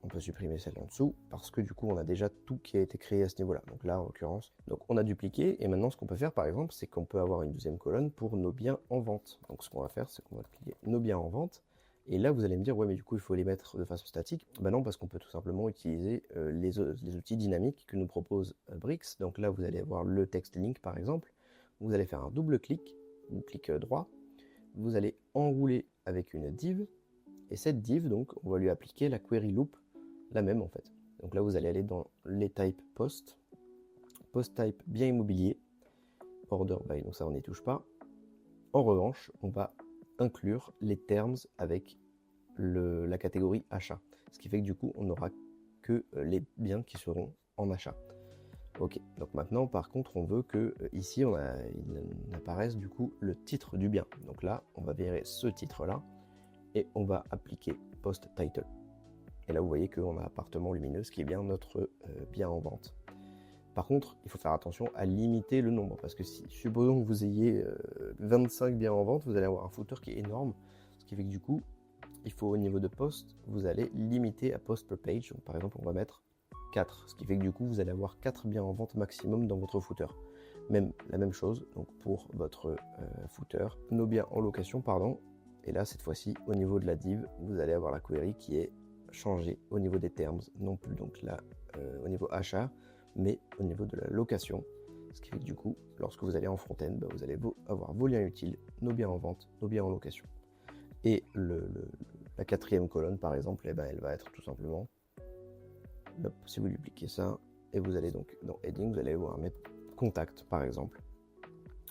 On peut supprimer celle en dessous parce que du coup on a déjà tout qui a été créé à ce niveau là. Donc là en l'occurrence, donc on a dupliqué et maintenant ce qu'on peut faire par exemple, c'est qu'on peut avoir une deuxième colonne pour nos biens en vente. Donc ce qu'on va faire, c'est qu'on va cliquer nos biens en vente. Et là, vous allez me dire, ouais, mais du coup, il faut les mettre de façon statique. Ben non, parce qu'on peut tout simplement utiliser les outils dynamiques que nous propose Bricks. Donc là, vous allez avoir le text link, par exemple. Vous allez faire un double clic, ou clic droit. Vous allez enrouler avec une div. Et cette div, donc, on va lui appliquer la query loop, la même en fait. Donc là, vous allez aller dans les types post type bien immobilier. order by, donc ça on n'y touche pas. En revanche, on va inclure les terms avec la catégorie achat. Ce qui fait que du coup, on n'aura que les biens qui seront en achat. Ok, donc maintenant, par contre, on veut que ici, il apparaisse du coup le titre du bien. Donc là, on va virer ce titre-là et on va appliquer post title. Et là, vous voyez qu'on a appartement lumineux, ce qui est bien notre bien en vente. Par contre, il faut faire attention à limiter le nombre, parce que si, supposons que vous ayez 25 biens en vente, vous allez avoir un footer qui est énorme, ce qui fait que du coup, il faut au niveau de post, vous allez limiter à post per page. Donc, par exemple, on va mettre 4, ce qui fait que du coup, vous allez avoir 4 biens en vente maximum dans votre footer. Même la même chose donc pour votre footer, nos biens en location, pardon. Et là, cette fois-ci, au niveau de la div, vous allez avoir la query qui est changée au niveau des terms, non plus donc là au niveau achat, mais au niveau de la location, ce qui fait que du coup, lorsque vous allez en front-end, vous allez avoir vos liens utiles, nos biens en vente, nos biens en location. Et la quatrième colonne, par exemple, elle va être tout simplement, hop, si vous dupliquez ça, et vous allez donc dans Heading, vous allez voir mettre Contact, par exemple.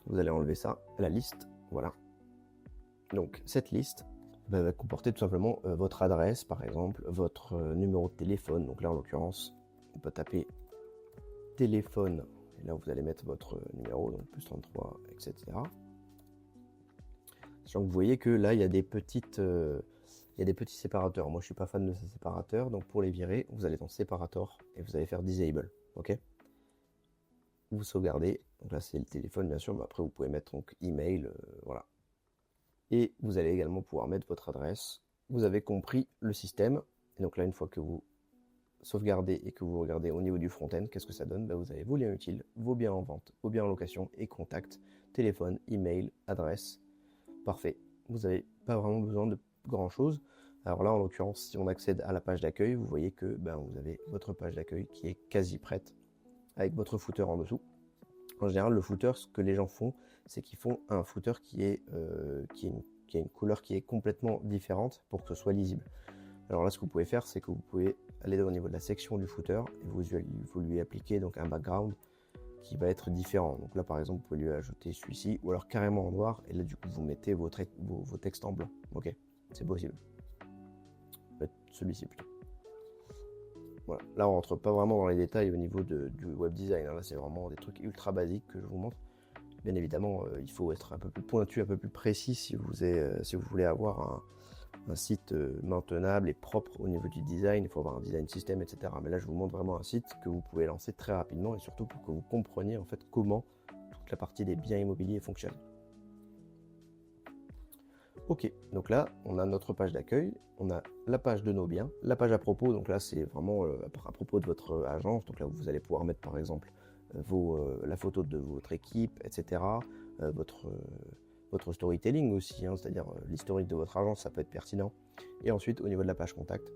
Vous allez enlever ça, la liste, voilà. Donc cette liste va comporter tout simplement votre adresse, par exemple, votre numéro de téléphone. Donc là, en l'occurrence, on peut taper téléphone, et là vous allez mettre votre numéro, donc plus 33, etc. Sachant que vous voyez que là il y a des petits séparateurs. Moi je suis pas fan de ces séparateurs, donc pour les virer, vous allez dans séparateur et vous allez faire disable, ok. Vous sauvegardez, donc là c'est le téléphone bien sûr, mais après vous pouvez mettre donc email, voilà. Et vous allez également pouvoir mettre votre adresse. Vous avez compris le système, et donc là une fois que vous sauvegardez et que vous regardez au niveau du front-end, qu'est-ce que ça donne? Vous avez vos liens utiles, vos biens en vente, vos biens en location et contact, téléphone, email, adresse. Parfait. Vous n'avez pas vraiment besoin de grand chose. Alors là, en l'occurrence, si on accède à la page d'accueil, vous voyez que vous avez votre page d'accueil qui est quasi prête avec votre footer en dessous. En général, le footer, ce que les gens font, c'est qu'ils font un footer qui a une couleur qui est complètement différente pour que ce soit lisible. Alors là, ce que vous pouvez faire, c'est que vous pouvez aller au niveau de la section du footer et vous lui appliquer donc un background qui va être différent. Donc là, par exemple, vous pouvez lui ajouter celui-ci ou alors carrément en noir et là, du coup, vous mettez vos textes en blanc. Ok, c'est possible. Celui-ci plutôt. Voilà. Là, on rentre pas vraiment dans les détails au niveau du web design. Là, c'est vraiment des trucs ultra basiques que je vous montre. Bien évidemment, il faut être un peu plus pointu, un peu plus précis si vous voulez avoir un site maintenable et propre au niveau du design. Il faut avoir un design system, etc. Mais là, je vous montre vraiment un site que vous pouvez lancer très rapidement et surtout pour que vous compreniez en fait comment toute la partie des biens immobiliers fonctionne. Ok, donc là, on a notre page d'accueil, on a la page de nos biens, la page à propos, donc là, c'est vraiment à propos de votre agence. Donc là, vous allez pouvoir mettre par exemple la photo de votre équipe, etc. Votre storytelling aussi, c'est-à-dire l'historique de votre agence, ça peut être pertinent. Et ensuite, au niveau de la page contact,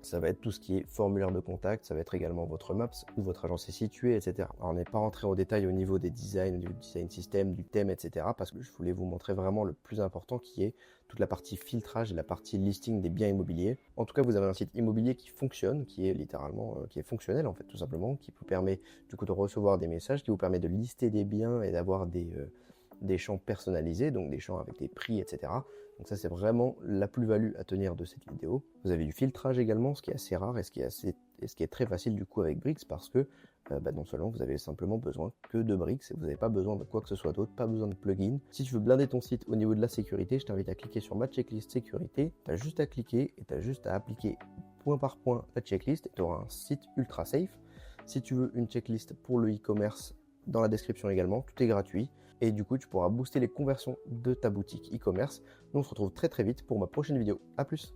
ça va être tout ce qui est formulaire de contact, ça va être également votre maps, où votre agence est située, etc. Alors, on n'est pas rentré en détail au niveau des designs, du design system, du thème, etc. parce que je voulais vous montrer vraiment le plus important qui est toute la partie filtrage et la partie listing des biens immobiliers. En tout cas, vous avez un site immobilier qui fonctionne, qui est littéralement, qui est fonctionnel en fait, tout simplement, qui vous permet du coup de recevoir des messages, qui vous permet de lister des biens et d'avoir des champs personnalisés, donc des champs avec des prix, etc. Donc ça, c'est vraiment la plus-value à tenir de cette vidéo. Vous avez du filtrage également, ce qui est assez rare et ce qui est très facile du coup avec Brix parce que non seulement vous avez simplement besoin que de Brix et vous n'avez pas besoin de quoi que ce soit d'autre, pas besoin de plugin. Si tu veux blinder ton site au niveau de la sécurité, je t'invite à cliquer sur ma checklist sécurité. Tu as juste à cliquer et tu as juste à appliquer point par point la checklist et tu auras un site ultra safe. Si tu veux une checklist pour le e-commerce, dans la description également, tout est gratuit. Et du coup, tu pourras booster les conversions de ta boutique e-commerce. Nous, on se retrouve très très vite pour ma prochaine vidéo. A plus!